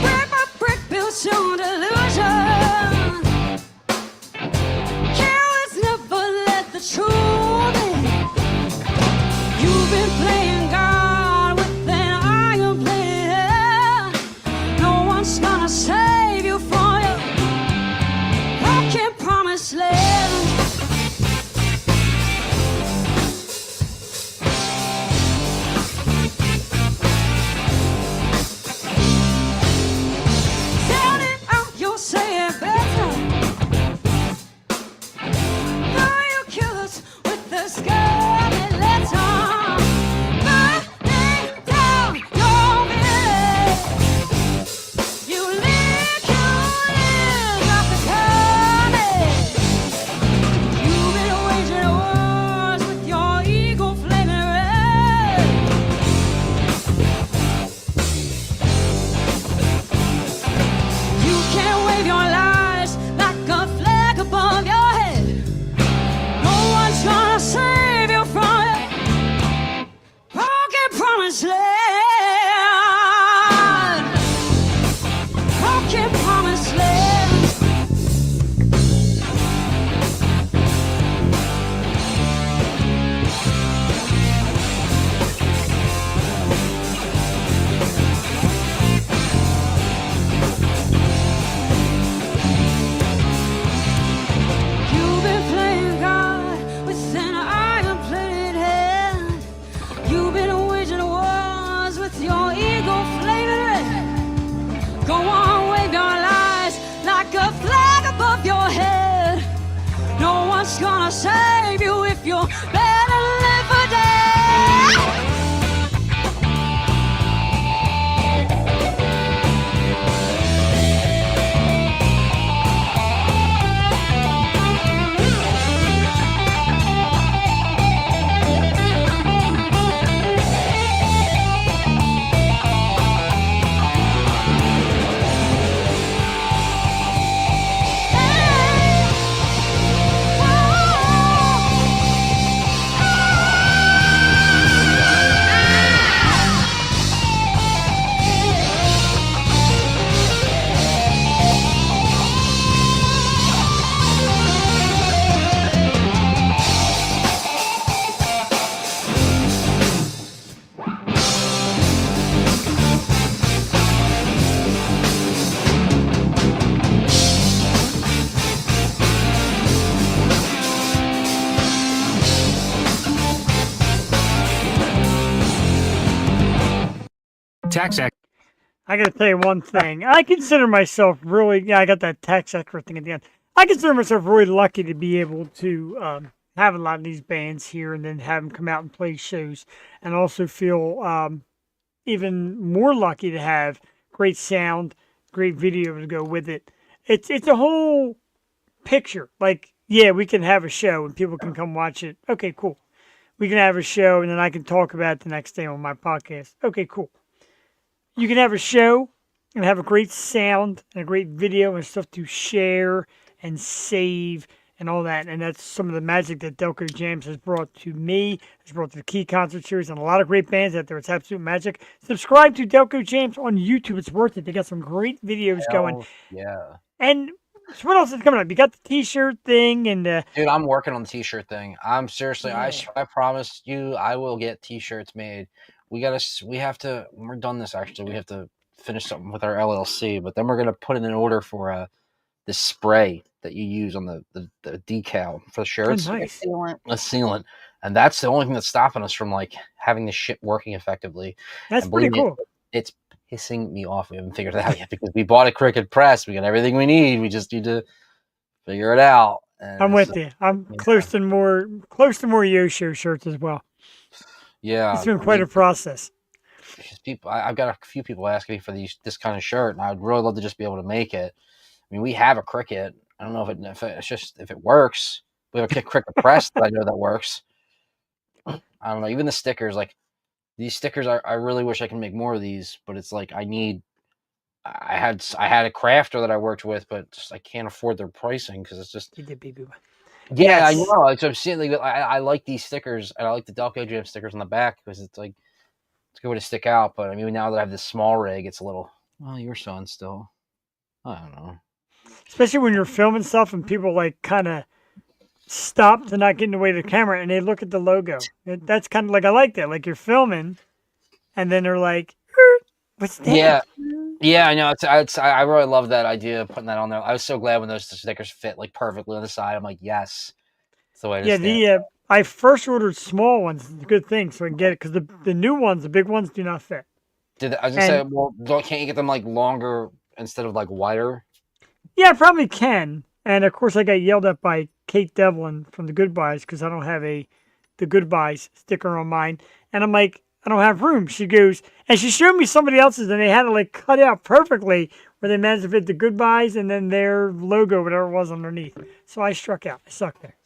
Brick by brick built your delusion. Careless never let the truth in. You've been playing God with an iron blade. No one's gonna save you from your broken promised land. Tell it out, you'll say it better. Now you kill us with the scarlet letter. Burning down your village. You lick off the carnage. You've been waging wars with your ego flaming red. You can't wave your lies like a flag above your head. No one's gonna save you from it. Broken promised land. Broken promised land. You've been playing God with an iron-plated hand. You've been waging wars with your ego flaming red. Go on, wave your lies like a flag above your head. No one's gonna save you if you're better live or dead. Tax Act. I got to tell you one thing. I consider myself really, yeah, I got that tax expert thing at the end. I consider myself really lucky to be able to have a lot of these bands here and then have them come out and play shows. And also feel even more lucky to have great sound, great video to go with it. It's a whole picture. Like, yeah, we can have a show and people can come watch it. Okay, cool. We can have a show and then I can talk about it the next day on my podcast. Okay, cool. You can have a show and have a great sound and a great video and stuff to share and save and all that. And that's some of the magic that Delco Jams has brought to me, has brought to the Key Concert Series and a lot of great bands out there. It's absolute magic. Subscribe to Delco Jams on YouTube. It's worth it. They got some great videos going. Yeah. And so what else is coming up? You got the T-shirt thing and Dude, I'm working on the T-shirt thing. I'm seriously, Yeah. I promise you, I will get T-shirts made. We have to. We're done this actually. We have to finish something with our LLC, but then we're gonna put in an order for this spray that you use on the decal for the shirts, nice. Sealant. a sealant, and that's the only thing that's stopping us from like having this shit working effectively. That's And pretty believe me, cool. it's pissing me off. We haven't figured it out yet because we bought a Cricut press. We got everything we need. We just need to figure it out. And I'm it's- with you. I'm yeah. close to more Yosho shirts as well. Yeah, It's been quite a process. because people, I've got a few people asking me for this kind of shirt, and I'd really love to just be able to make it. I mean, we have a Cricut. I don't know if it works. We have a Cricut press that I know that works. I don't know. Even the stickers, like these stickers, I really wish I could make more of these, but it's like I had a crafter that I worked with, but just, I can't afford their pricing because it's just. You did, baby. Yeah, I Yes. know. Like, so I'm seeing like I like these stickers, and I like the Delco Jam stickers on the back because it's like it's a good way to stick out. But I mean, now that I have this small rig, it's a little. Well, you're son still. I don't know. Especially when you're filming stuff and people like kind of stop to not get in the way of the camera and they look at the logo. That's kind of like, I like that. Like you're filming and then they're like, what's that? Yeah, I know. I really love that idea of putting that on there. I was so glad when those stickers fit like perfectly on the side. I'm like, yes, that's the way. Yeah, I first ordered small ones. It's a good thing, so I can get it because the new ones, the big ones, do not fit. I was gonna say, well, can't you get them like longer instead of like wider? Yeah, I probably can. And of course, I got yelled at by Kate Devlin from the Goodbyes because I don't have the Goodbyes sticker on mine. And I'm like, I don't have room. She goes, and she showed me somebody else's, and they had it like cut out perfectly where they managed to fit the Goodbyes and then their logo, whatever it was underneath. So I struck out. I sucked there.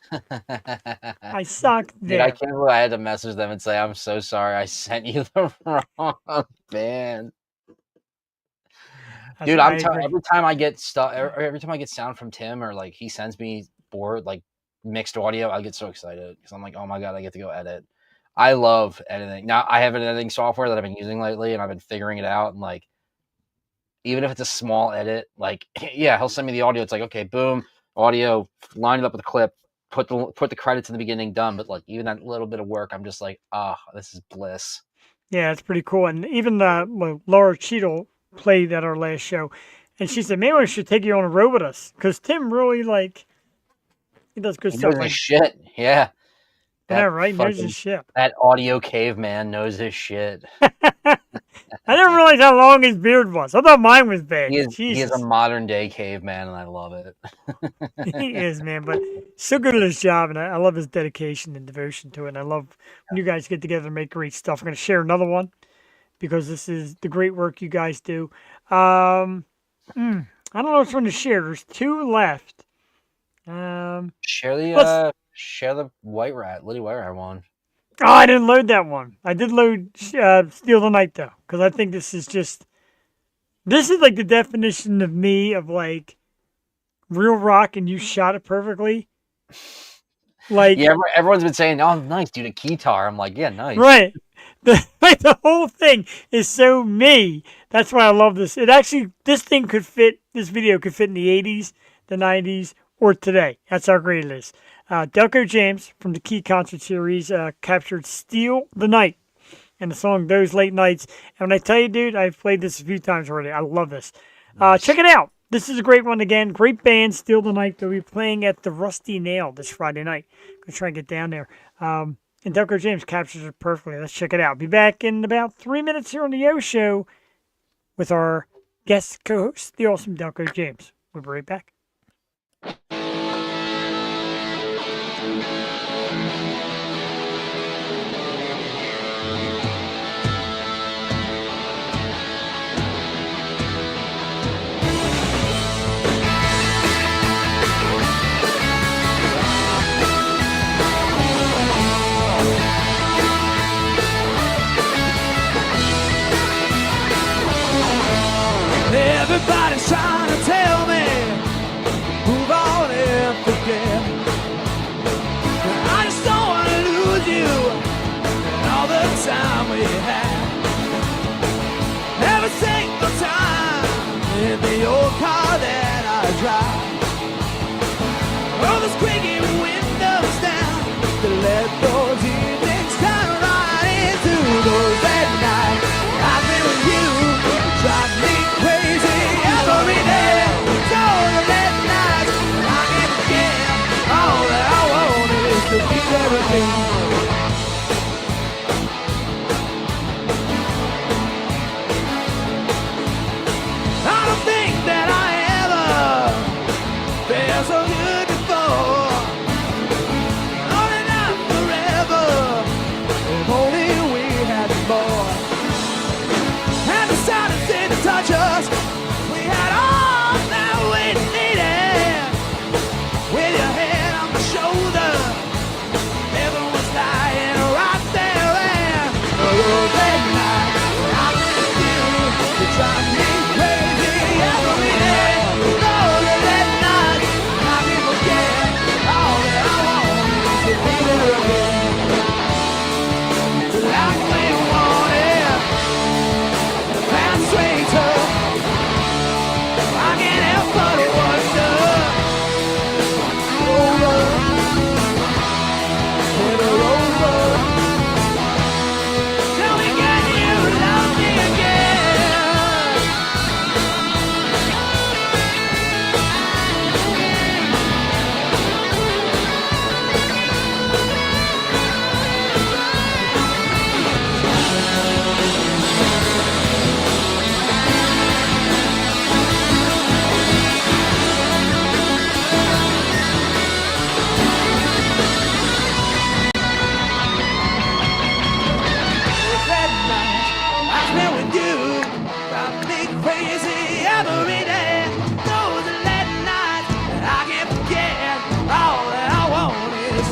I sucked there. Dude, I can't believe I had to message them and say, I'm so sorry. I sent you the wrong band. Dude, I'm telling every time I get stuff, every time I get sound from Tim or like he sends me like mixed audio, I get so excited because I'm like, oh my God, I get to go edit. I love editing. Now I have an editing software that I've been using lately and I've been figuring it out. And like, even if it's a small edit, like, yeah, he'll send me the audio. It's like, okay, boom, audio, line it up with a clip, put the credits in the beginning, done. But like, even that little bit of work, I'm just like, this is bliss. Yeah, it's pretty cool. And even Laura Cheadle played at our last show, and she said, "Maybe we should take you on a road with us," because Tim really he does good stuff. Knows his shit, yeah. Yeah, right. Knows his shit. That audio caveman knows his shit. I didn't realize how long his beard was. I thought mine was big. He is a modern day caveman, and I love it. He is, man, but so good at his job, and I love his dedication and devotion to it. And I love when you guys get together and make great stuff. I'm going to share another one because this is the great work you guys do. I don't know which one to share. There's two left. Share the White Rat, Liddy White Rat one. Oh, I didn't load that one. I did load Steal the Night, though, because I think this is like the definition of me of like real rock, and you shot it perfectly. Like, yeah, everyone's been saying, "Oh, nice, dude, a guitar." I'm like, yeah, nice. Right. The whole thing is so me. That's why I love this. This video could fit in the 80s, the 90s, or today. That's how great it is. Delco James from the Key Concert Series captured Steal the Night and the song Those Late Nights. And when I tell you, dude, I've played this a few times already. I love this. Check it out. This is a great one again. Great band, Steal the Night. They'll be playing at the Rusty Nail this Friday night. Going to try and get down there. And Delco James captures it perfectly. Let's check it out. Be back in about 3 minutes here on the Yo Show with our guest co-host, the awesome Delco James. We'll be right back. Everybody's trying to tell me move on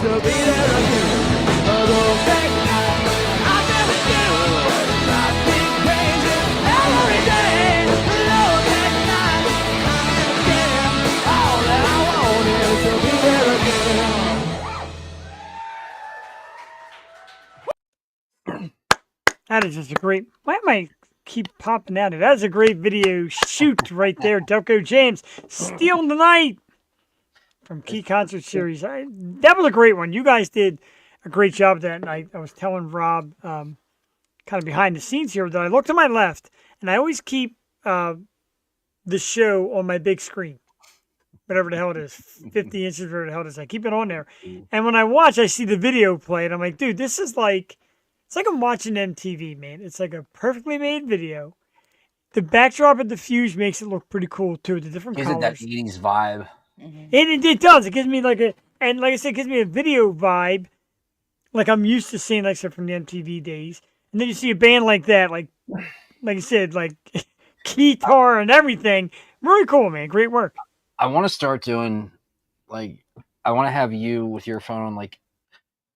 to be there again. Those big nights I never do. Drive me crazy every day. Those big nights again. All that I want is to be there again. That is just a great. Why am I keep popping out? That is a great video shoot right there. Delco James, Steal the Night from Key Concert Series. That was a great one. You guys did a great job that night. I was telling Rob, kind of behind the scenes here, that I look to my left, and I always keep the show on my big screen. Whatever the hell it is, 50 inches, whatever the hell it is. I keep it on there. And when I watch, I see the video play, and I'm like, dude, this is like, it's like I'm watching MTV, man. It's like a perfectly made video. The backdrop of the fuse makes it look pretty cool, too. The different Gives it colors. that 80s vibe. It does. It gives me like a, and like I said, it gives me a video vibe, like I'm used to seeing, like I said, from the MTV days. And then you see a band like that, like I said, like guitar and everything. Really cool, man. Great work. I want to start doing, like, I want to have you with your phone, like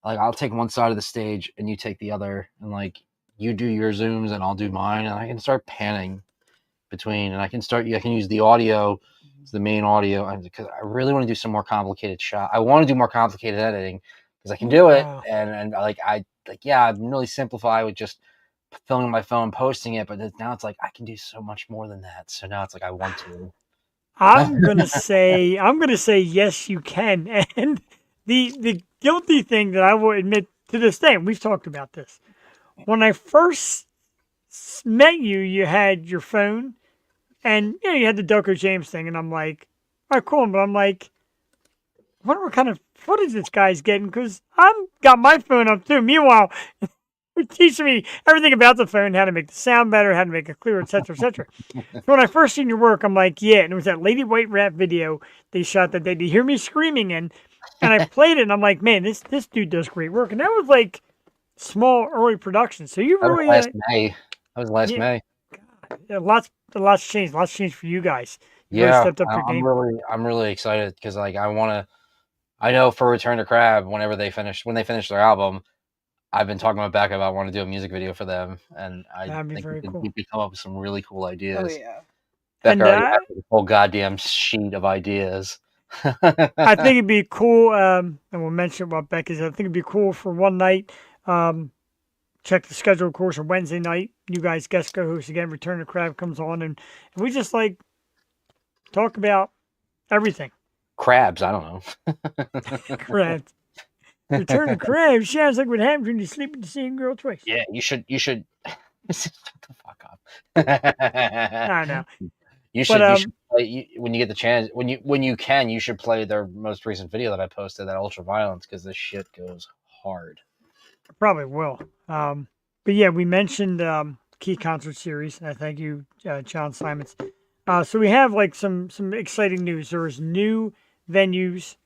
I'll take one side of the stage and you take the other, and like you do your zooms and I'll do mine, and I can start panning between, and I can use the audio as the main audio, because I really want to do some more complicated shot. I want to do more complicated editing because I can do it, Wow. and I'm really simplify with just filming my phone, posting it, but now it's like I can do so much more than that. So now it's like I want to. I'm gonna say yes, you can. And the guilty thing that I will admit to this day, and we've talked about this. When I first met you, you had your phone, and you had the Delco James thing, and I'm like, all right, cool. But I'm like, I wonder what kind of footage this guy's getting, because I'm got my phone up too. Meanwhile, you're teaching me everything about the phone, how to make the sound better, how to make it clearer, etc., etc. So when I first seen your work, I'm like, yeah. And it was that Lady White rap video they shot that day. They hear me screaming in, and I played it, and I'm like, man, this dude does great work. And that was like small early production. So you really That was last May. lots changed. Lots changed for you guys. You really Yeah, stepped up your game. I'm really excited because like I know for Return to Crab, when they finish their album, I've been talking about Becca about wanting to do a music video for them, and I That'd be think very cool. we could come up with some really cool ideas. Oh yeah. Becca And, already has a whole goddamn sheet of ideas. I think it'd be cool, and we'll mention what Beck is. I think it'd be cool for one night. Check the schedule, of course, on Wednesday night. You guys guest co-host again. Return to Crab comes on, and we just like talk about everything. Crabs, I don't know. Crab. Return to Crab sounds like what happens when you sleep with the same girl twice. Yeah, you should. Shut the fuck up. I know. You should. But, you should play, when you get the chance. When you can, you should play their most recent video that I posted, that Ultra Violence, because this shit goes hard. I probably will. But yeah, we mentioned Key Concert Series. I thank you, John Simons. So we have like some exciting news. There is new venues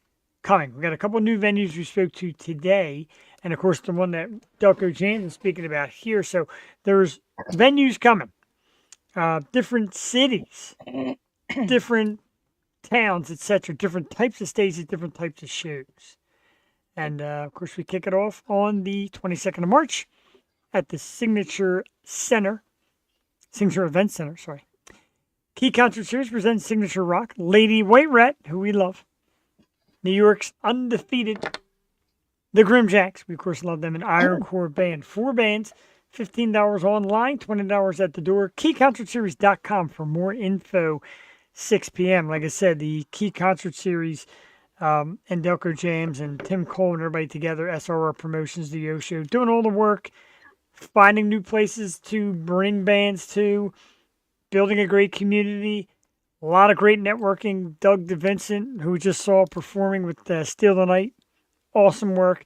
coming. We got a couple new venues we spoke to today, and of course the one that Delco James is speaking about here. So there's venues coming, different cities, different towns, etc., different types of stages, different types of shows. And of course, we kick it off on the 22nd of March at the Signature Event Center. Sorry. Key Concert Series presents Signature Rock, Lady White Rat, who we love, New York's undefeated, the Grimjacks. We, of course, love them, an Iron Core band. 4 bands, $15 online, $20 at the door. KeyConcertSeries.com for more info. 6 p.m. Like I said, the Key Concert Series and Delco James and Tim Cole and everybody together, SRR Promotions, the Yo Show, doing all the work, finding new places to bring bands to, building a great community, a lot of great networking. Doug DeVincent, who we just saw performing with Steal the Night, awesome work.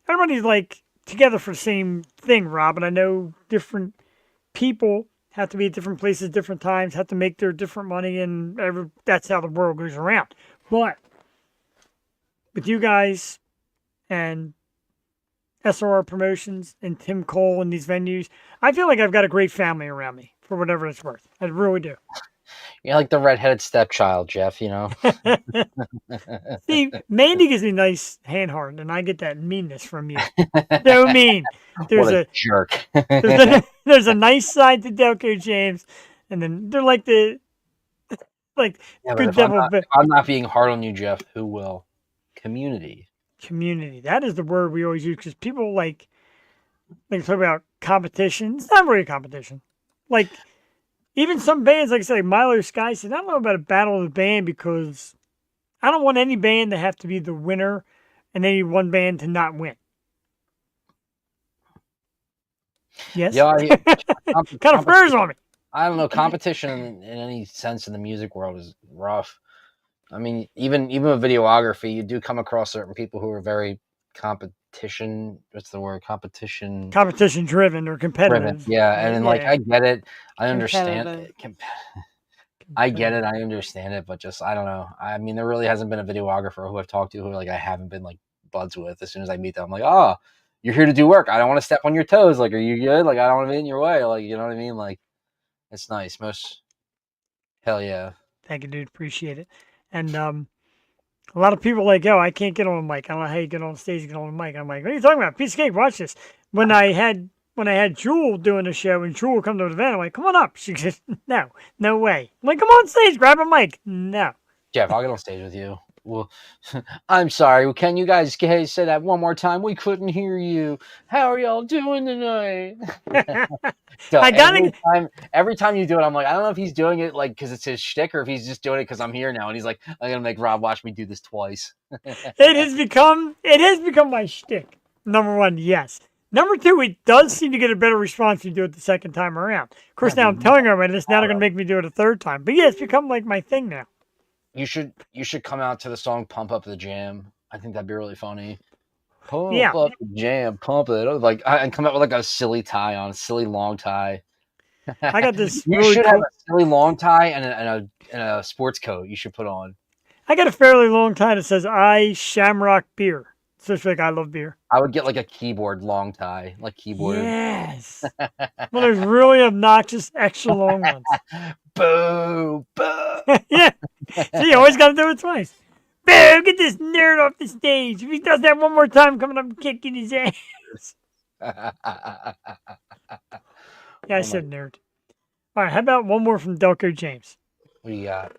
Everybody's like together for the same thing, Rob, and I know different people have to be at different places, different times, have to make their different money, and that's how the world goes around. But with you guys and SRR Promotions and Tim Cole and these venues, I feel like I've got a great family around me, for whatever it's worth. I really do. You're like the redheaded stepchild, Jeff. You know. See, Mandy gives me nice hand heart, and I get that meanness from you. So mean. There's What a a jerk. there's a nice side to Delco James, and then they're like the Yeah, but good if I'm, devil not, if I'm not being hard on you, Jeff, who will? Community. community. That is the word we always use because people like talk about competition. It's not really a competition. Like even some bands, like I said, like Milo Sky said, I don't know about a battle of the band because I don't want any band to have to be the winner and any one band to not win. Yes. Yeah, Kind of furs on me. I don't know. Competition in any sense in the music world is rough. I mean, even with videography, you do come across certain people who are very competition. What's the word? Competition Driven or competitive. driven. Yeah, and then, like I get it. I understand. Competitive. I get it. I understand it, but just I don't know. I mean, there really hasn't been a videographer who I've talked to who like I haven't been like buds with. As soon as I meet them, I'm like, oh, you're here to do work. I don't want to step on your toes. Like, are you good? Like, I don't want to be in your way. Like, you know what I mean? Like, it's nice. Hell yeah. Thank you, dude. Appreciate it. And a lot of people are like, yo, I can't get on the mic. I don't know how you get on stage and get on the mic. I'm like, what are you talking about? Piece of cake. Watch this. When I had Jewel doing the show and Jewel come to the event, I'm like, come on up. She goes, no way. I'm like, come on stage, grab a mic. No. Jeff, I'll get on stage with you. Well, I'm sorry. Can you guys say that one more time? We couldn't hear you. How are y'all doing tonight? So every time you do it, I'm like, I don't know if he's doing it like because it's his shtick or if he's just doing it because I'm here now. And he's like, I'm gonna make Rob watch me do this twice. It has become my shtick. Number one, yes. Number two, it does seem to get a better response if you do it the second time around. Of course, now I'm telling her about this. Now they're gonna make me do it a third time. But yeah, it's become like my thing now. You should come out to the song "Pump Up the Jam." I think that'd be really funny. Pump up the jam, pump it up. Like and come out with like a silly tie on, a silly long tie. I got this. You should have a silly long tie and a sports coat. You should put on. I got a fairly long tie that says "I Shamrock Beer." So it's like I love beer. I would get like a keyboard long tie, like keyboard. Yes. Well, there's really obnoxious extra long ones. Boo, boo. Yeah. So you always got to do it twice. Boo, get this nerd off the stage. If he does that one more time, coming up and kicking his ass. Yeah, I said nerd. All right, how about one more from Delco James? What do you got?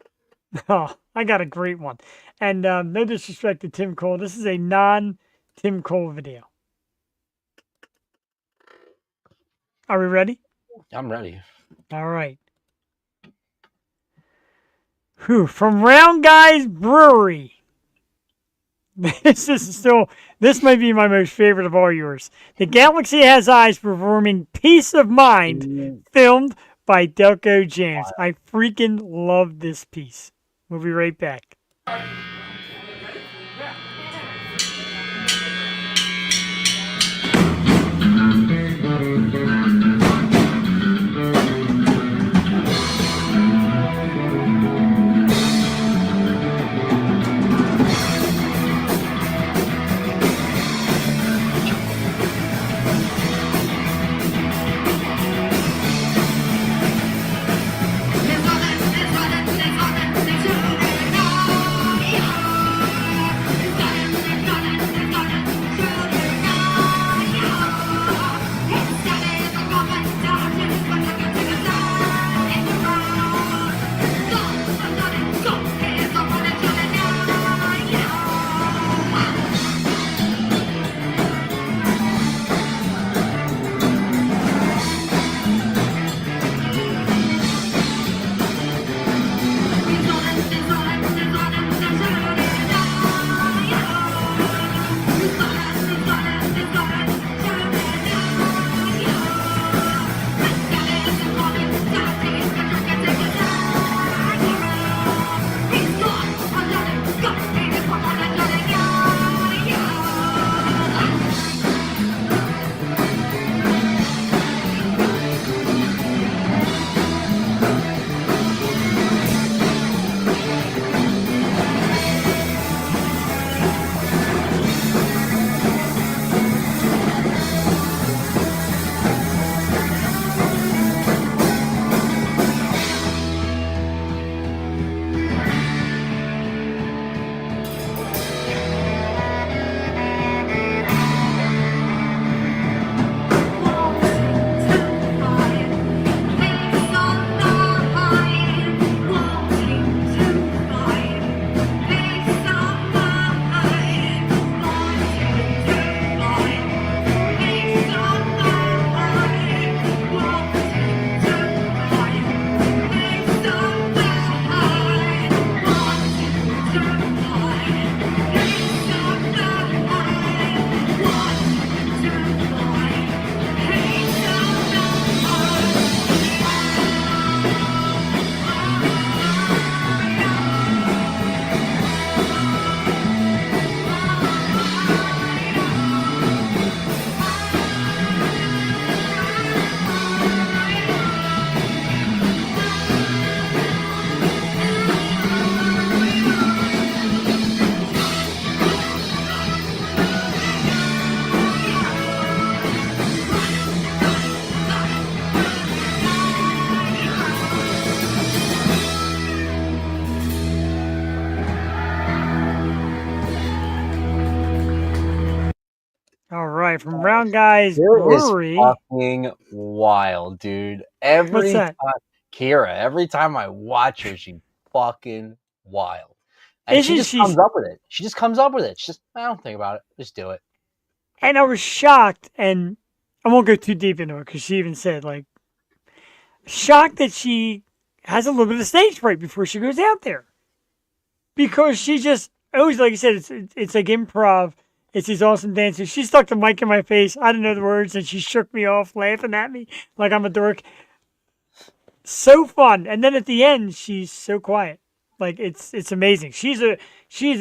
Oh, I got a great one. And no disrespect to Tim Cole. This is a non-Tim Cole video. Are we ready? I'm ready. All right. From Round Guys Brewery. This might be my most favorite of all yours. The Galaxy Has Eyes performing Peace of Mind, filmed by Delco James. I freaking love this piece. We'll be right back. Let's All right, from Round Guys Kira Brewery. is fucking wild, dude. What's that? Kira, every time I watch her, she's fucking wild. And Isn't she just she- comes up with it. She just comes up with it. She just, I don't think about it. Just do it. And I was shocked, and I won't go too deep into it because she even said, like, shocked that she has a little bit of stage fright before she goes out there. Because she just, always, like you said, it's like improv. It's these awesome dancers. She stuck the mic in my face. I didn't know the words, and she shook me off, laughing at me like I'm a dork. So fun. And then at the end, she's so quiet. Like, it's amazing. She's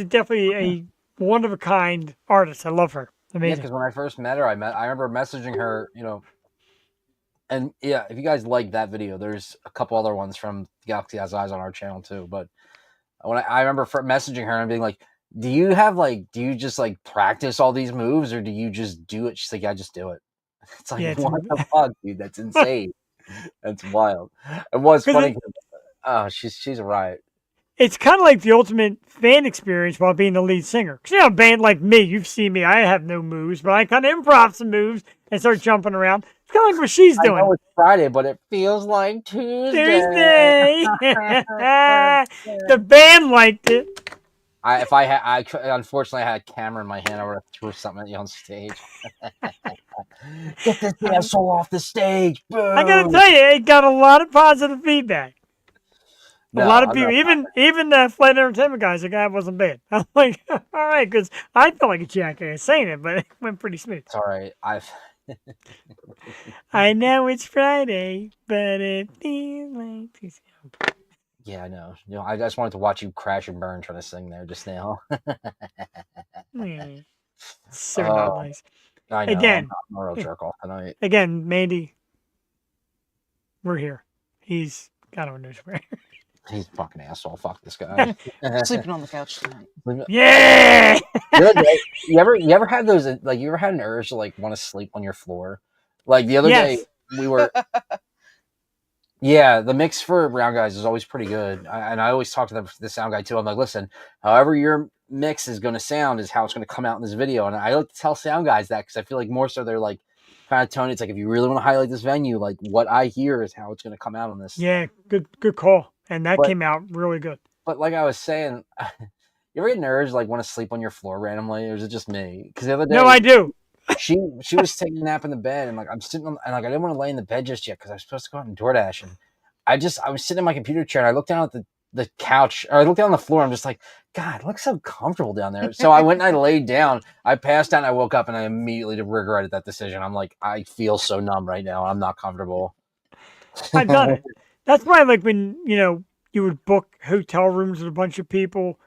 definitely a one of a kind artist. I love her. Yeah, Amazing. because when I first met her, I remember messaging her, and yeah, if you guys like that video, there's a couple other ones from Galaxy Has Eyes on our channel too. But when I remember messaging her and being like, do you just like practice all these moves or do you just do it? She's like, yeah, I just do it. It's like, Yeah, what the fuck, dude? That's insane. That's wild. It was funny. Oh, she's a riot. It's kind of like the ultimate fan experience while being the lead singer. 'Cause, a band like me, you've seen me, I have no moves, but I kind of improv some moves and start jumping around. It's kind of like what she's doing. I know it's Friday, but it feels like Tuesday. The band liked it. Unfortunately, I had a camera in my hand. I would have threw something at you on stage. Get this asshole off the stage! Boom. I gotta tell you, it got a lot of positive feedback. A lot of people, even the flight entertainment guys, the guy wasn't bad. I'm like, all right, because I felt like a jackass saying it, but it went pretty smooth. It's all right. I know it's Friday, but it feels like Tuesday. Yeah, I know. I just wanted to watch you crash and burn trying to sing there just now. So not nice. I know. Again, I'm a real jerk off tonight. Again, Mandy, we're here. He's got on no swear. He's a fucking asshole. Fuck this guy. Sleeping on the couch tonight. Yeah. You ever had those? Like, you ever had an urge to like want to sleep on your floor? Like the other day, we were. Yeah, the mix for Round Guys is always pretty good, and I always talk to the sound guy too. I'm like, listen, however your mix is going to sound is how it's going to come out in this video, and I like to tell sound guys that because I feel like more so they're like kind of tone. It's like if you really want to highlight this venue, like what I hear is how it's going to come out on this. Yeah, good call, and that came out really good. But like I was saying, you ever get an urge like want to sleep on your floor randomly, or is it just me? Because the other day, no, I do. She was taking a nap in the bed, and like I'm sitting on, and like I didn't want to lay in the bed just yet because I was supposed to go out and DoorDash, and I was sitting in my computer chair and I looked down at the couch, or I looked down on the floor. I'm just like, God, it looks so comfortable down there. So I went and I laid down. I passed out and I woke up and I immediately regretted that decision. I'm like, I feel so numb right now. I'm not comfortable. I've done it. That's why, like when you would book hotel rooms with a bunch of people.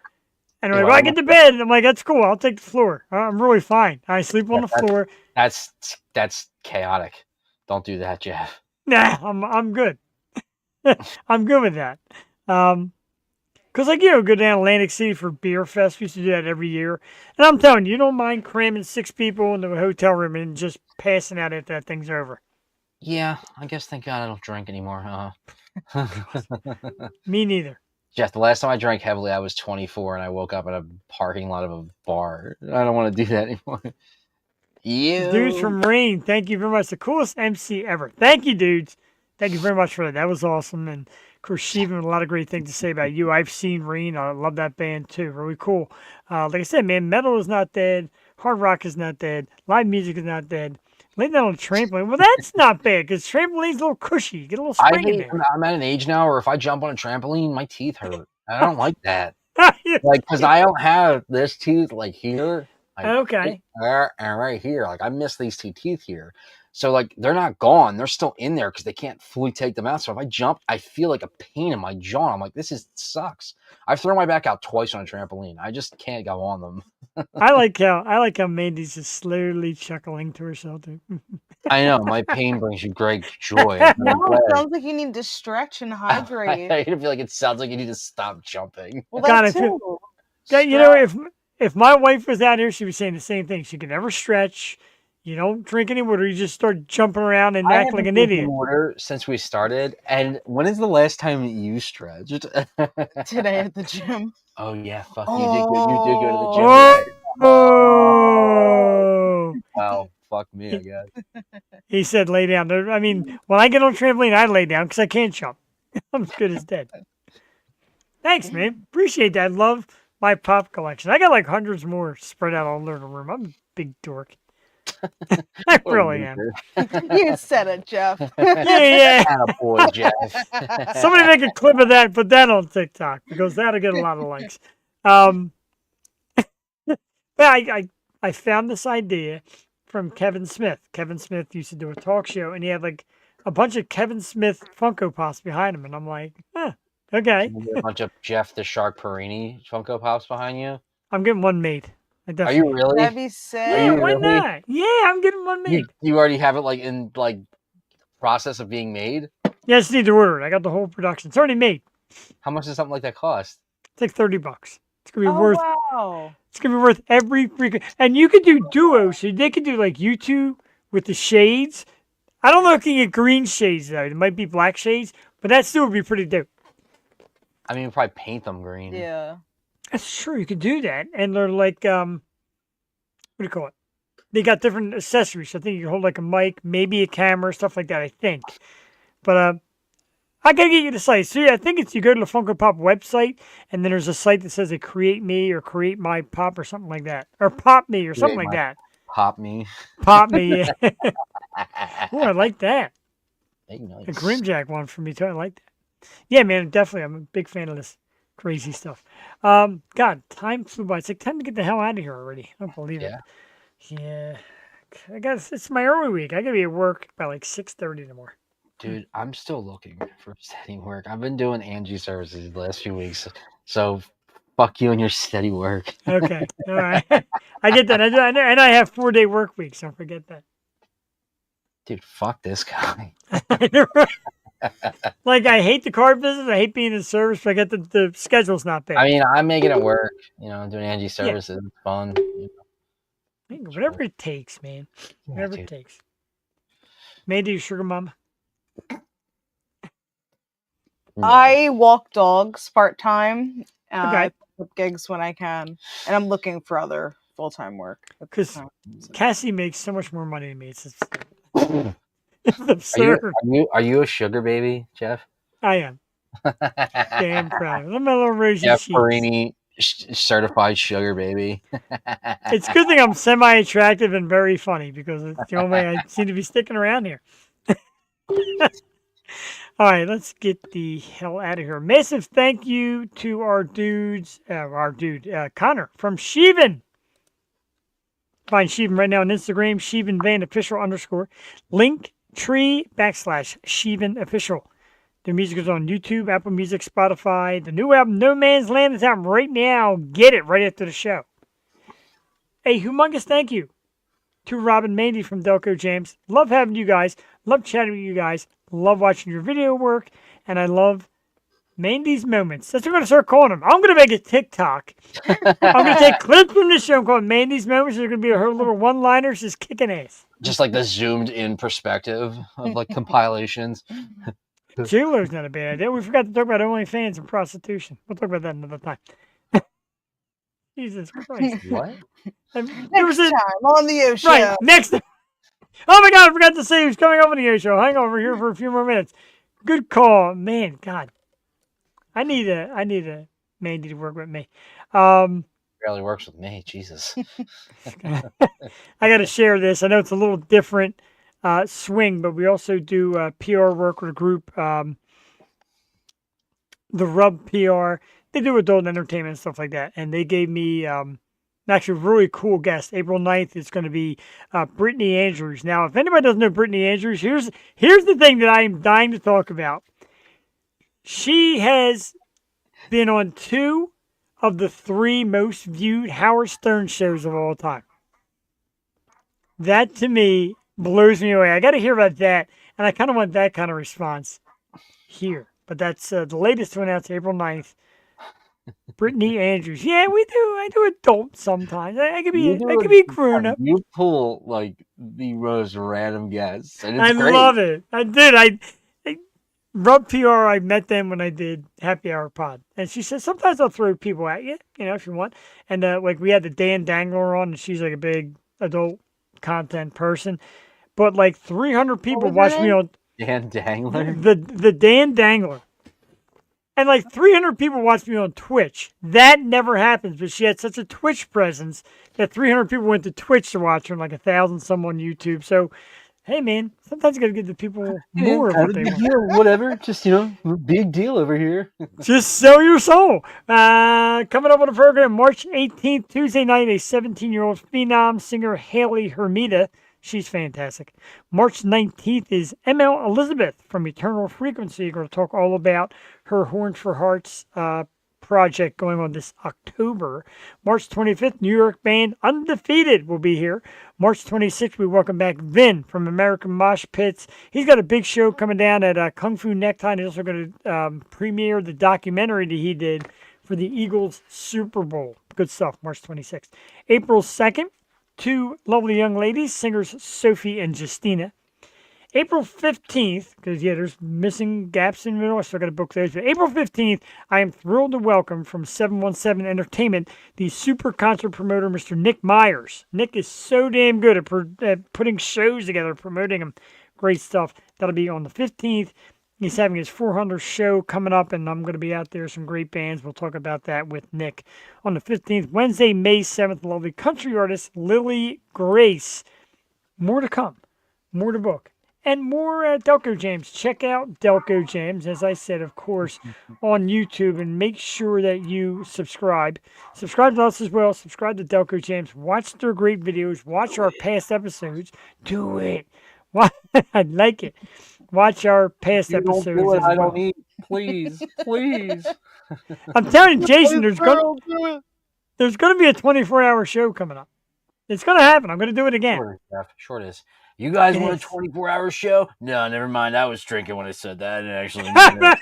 And I'm like, well, I get to bed. And I'm like, that's cool. I'll take the floor. I'm really fine. I sleep on the floor. That's chaotic. Don't do that, Jeff. Nah, I'm good. I'm good with that. Because like go down to Atlantic City for Beer Fest. We used to do that every year. And I'm telling you, you don't mind cramming 6 people into a hotel room and just passing out after that thing's over. Yeah, I guess thank God I don't drink anymore. Me neither. Jeff, the last time I drank heavily, I was 24, and I woke up at a parking lot of a bar. I don't want to do that anymore. Dudes from Rain, thank you very much. The coolest MC ever. Thank you, dudes. Thank you very much for that. That was awesome. And, of course, Shivan had a lot of great things to say about you. I've seen Rain. I love that band, too. Really cool. Like I said, man, metal is not dead. Hard rock is not dead. Live music is not dead. Laying down on a trampoline. Well, that's not bad because trampoline's a little cushy. You get a little spring in there. I'm at an age now where if I jump on a trampoline, my teeth hurt. I don't like that. Like, because I don't have this tooth like here. Like, okay. And right here. Like, I miss these 2 teeth here. So, like, they're not gone. They're still in there because they can't fully take them out. So if I jump, I feel like a pain in my jaw. I'm like, sucks. I've thrown my back out twice on a trampoline. I just can't go on them. I like how Mandy's just slowly chuckling to herself. I know. My pain brings you great joy. No, it sounds like you need to stretch and hydrate. I feel like it sounds like you need to stop jumping. Well, that too. If my wife was out here, she was saying the same thing. She could never stretch. You don't drink any water. You just start jumping around and act like an idiot. Water since we started. And when is the last time you stretched? Today at the gym. Oh yeah, fuck you did go to the gym. Oh. Wow. fuck me, I guess. He said lay down. I mean, when I get on trampoline, I lay down because I can't jump. I'm as good as dead. Thanks, man. Appreciate that. Love my pop collection. I got like hundreds more spread out all over the room. I'm a big dork. I What a really am. loser. You said it, Jeff. Yeah. Attaboy, Jeff. Somebody make a clip of that and put that on TikTok because that'll get a lot of likes. Yeah, I found this idea from Kevin Smith. Kevin Smith used to do a talk show, and he had like a bunch of Kevin Smith Funko Pops behind him, and I'm like, okay. A bunch of Jeff the Shark Perini Funko Pops behind you. I'm getting one made. Are you really? That'd be sick. Yeah, you why really? not? Yeah, I'm getting one made. You already have it like in like process of being made? Yeah, I just need to order it. I got the whole production. It's already made. How much does something like that cost? It's like $30. It's gonna be Oh, worth. wow. It's gonna be worth every freaking. And you could do duos, so they could do like you two with the shades. I don't know if you can get green shades though. It might be black shades, but that still would be pretty dope. I mean, you probably paint them green. Yeah. That's true. You could do that, and they're like, what do you call it? They got different accessories. I think you can hold like a mic, maybe a camera, stuff like that. I think, but I gotta get you the site. So yeah, I think it's you go to the Funko Pop website, and then there's a site that says Create Me or Create My Pop or something like that, or Pop Me or something like that. Pop me. Pop Me. Yeah. Oh, I like that. Hey, nice. A Grimjack one for me too. I like that. Yeah, man, definitely. I'm a big fan of this crazy stuff. God, time flew by. It's like time to get the hell out of here already. I don't believe it. Yeah. It's my early week. I gotta be at work by like 6:30 tomorrow. Dude, I'm still looking for steady work. I've been doing Angie services the last few weeks, so fuck you and your steady work. Okay, all right. I get that. I know, and I have 4-day work weeks. Don't forget that. Dude, fuck this guy. Like I hate the card business. I hate being in service, but I get the schedule's not bad. I mean, I'm making it work. You know, doing Angie services. It's fun. You know. Whatever it takes, man. Whatever it takes. Mandy, your sugar mama. I walk dogs part time. Okay. I pick up gigs when I can, and I'm looking for other full time work. Because Cassie makes so much more money than me. It's absurd. Are you a sugar baby, Jeff? I am. Damn proud. I'm a little rosy Jeff cheeks. Perini, certified sugar baby. It's a good thing I'm semi-attractive and very funny because it's the only way I seem to be sticking around here. All right, let's get the hell out of here. Massive thank you to our dude, Connor from Shivan. Find Shivan right now on Instagram, Shivan Van Official _. Linktree /Shivan Official. Their music is on YouTube, Apple Music, Spotify. The new album, No Man's Land, is out right now. Get it right after the show. A humongous thank you to Rob and Mandy from Delco Jams. Love having you guys. Love chatting with you guys. Love watching your video work. And I love Mandy's Moments. That's what I'm going to start calling them. I'm going to make a TikTok. I'm going to take clips from this show and call it Mandy's Moments. They're going to be her little one-liners just kicking ass. Just like the zoomed in perspective of like compilations. Gigolo's not a bad idea. We forgot to talk about OnlyFans and prostitution. We'll talk about that another time. Jesus Christ. What? Next time on the O Show. Right, next time. Oh my God, I forgot to say who's coming up on the O Show. Hang over here for a few more minutes. Good call. Man, God. I need a Mandy to work with me. Barely works with me, Jesus. I got to share this. I know it's a little different swing, but we also do PR work with a group, the Rub PR. They do adult entertainment and stuff like that. And they gave me actually a really cool guest. April 9th, it's going to be Brittany Andrews. Now, if anybody doesn't know Brittany Andrews, here's the thing that I am dying to talk about. She has been on 2 of the 3 most viewed Howard Stern shows of all time. That, to me, blows me away. I got to hear about that, and I kind of want that kind of response here. But that's the latest one out, April 9th. Brittany Andrews. Yeah, we do. I do adult sometimes. I could be grown up. You pull like the most random guests, and it's I great. love it. I did. I Rub PR. I met them when I did Happy Hour Pod, and she said sometimes I'll throw people at you, if you want. And like we had the Dan Dangler on, and she's like a big adult content person, but like 300 people was her watch me name? on Dan Dangler. the Dan Dangler. And like 300 people watch me on Twitch. That never happens, but she had such a Twitch presence that 300 people went to Twitch to watch her, and like 1,000 some on YouTube. So, hey man, sometimes you gotta give the people more of Kind what of a they big want. deal, whatever. Just big deal over here. Just sell your soul. Coming up on the program, March 18th, Tuesday night, a 17-year-old phenom singer, Haley Hermida. She's fantastic. March 19th is ML Elizabeth from Eternal Frequency. We're going to talk all about her Horns for Hearts project going on this October. March 25th, New York band Undefeated will be here. March 26th, we welcome back Vin from American Mosh Pits. He's got a big show coming down at Kung Fu Necktie. He's also going to premiere the documentary that he did for the Eagles Super Bowl. Good stuff, March 26th. April 2nd, two lovely young ladies, singers Sophie and Justina. April 15th, because there's missing gaps in the middle. I still got to book those. But April 15th, I am thrilled to welcome from 717 Entertainment the super concert promoter, Mr. Nick Myers. Nick is so damn good at putting shows together, promoting them. Great stuff. That'll be on the 15th. He's having his 400th show coming up, and I'm going to be out there. Some great bands. We'll talk about that with Nick on the 15th. Wednesday, May 7th, lovely country artist Lily Grace. More to come. More to book. And more Delco Jams. Check out Delco Jams, as I said, of course, on YouTube. And make sure that you subscribe. Subscribe to us as well. Subscribe to Delco Jams. Watch their great videos. Watch our past episodes. Do it. I like it. Watch our past episodes Don't do it. as I well. don't eat. Please, please. I'm telling you, Jason, there's Girl, going do it. to be a 24-hour show coming up. It's going to happen. I'm going to do it again. Short is, Jeff. Short is. You guys It want a is. 24-hour show? No, never mind. I was drinking when I said that. I didn't actually mean it.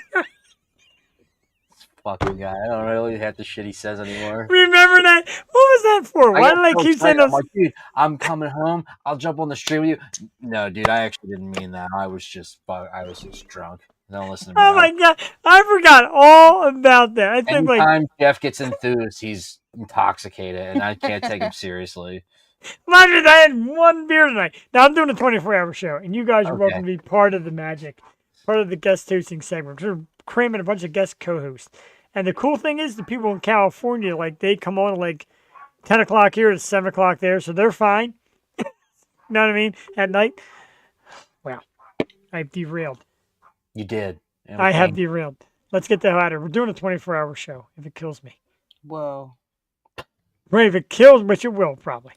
This fucking guy. I don't really have the shit he says anymore. Remember that? What was that for? Why got did I so keep saying excited. I'm those? like, dude, I'm coming home. I'll jump on the stream with you. No, dude, I actually didn't mean that. I was just drunk. Don't listen to me. Oh my God. I forgot all about that. I think Anytime Jeff gets enthused, he's intoxicated, and I can't take him seriously. imagine I had one beer tonight. Now I'm doing a 24-hour show, and you guys are Okay. welcome to be part of the magic, part of the guest hosting segment. We're cramming a bunch of guest co-hosts. And the cool thing is the people in California, like they come on at like 10 o'clock here to 7 o'clock there, so they're fine. You know what I mean? At night. Wow. I've derailed. You did. I have derailed. Let's get the hell out of here. We're doing a 24-hour show if it kills me. Whoa. Well, if it kills, which it will probably.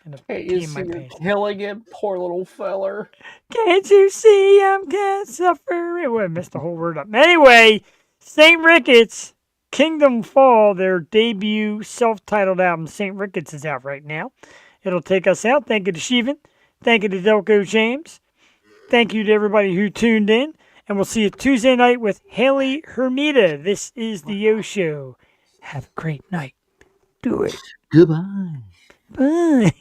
And Hey, pee you in my see you're pants. killing him, poor little feller. Can't you see I'm can't suffer? Well, I messed the whole word up. Anyway, St. Ricketts, Kingdom Fall, their debut self-titled album, St. Ricketts, is out right now. It'll take us out. Thank you to Shivan. Thank you to Delco James. Thank you to everybody who tuned in. And we'll see you Tuesday night with Haley Hermida. This is the Yo Show. Have a great night. Do it. Goodbye. Bye.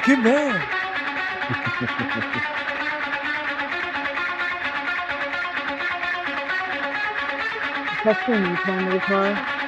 Goodbye. That's when you tell me to cry.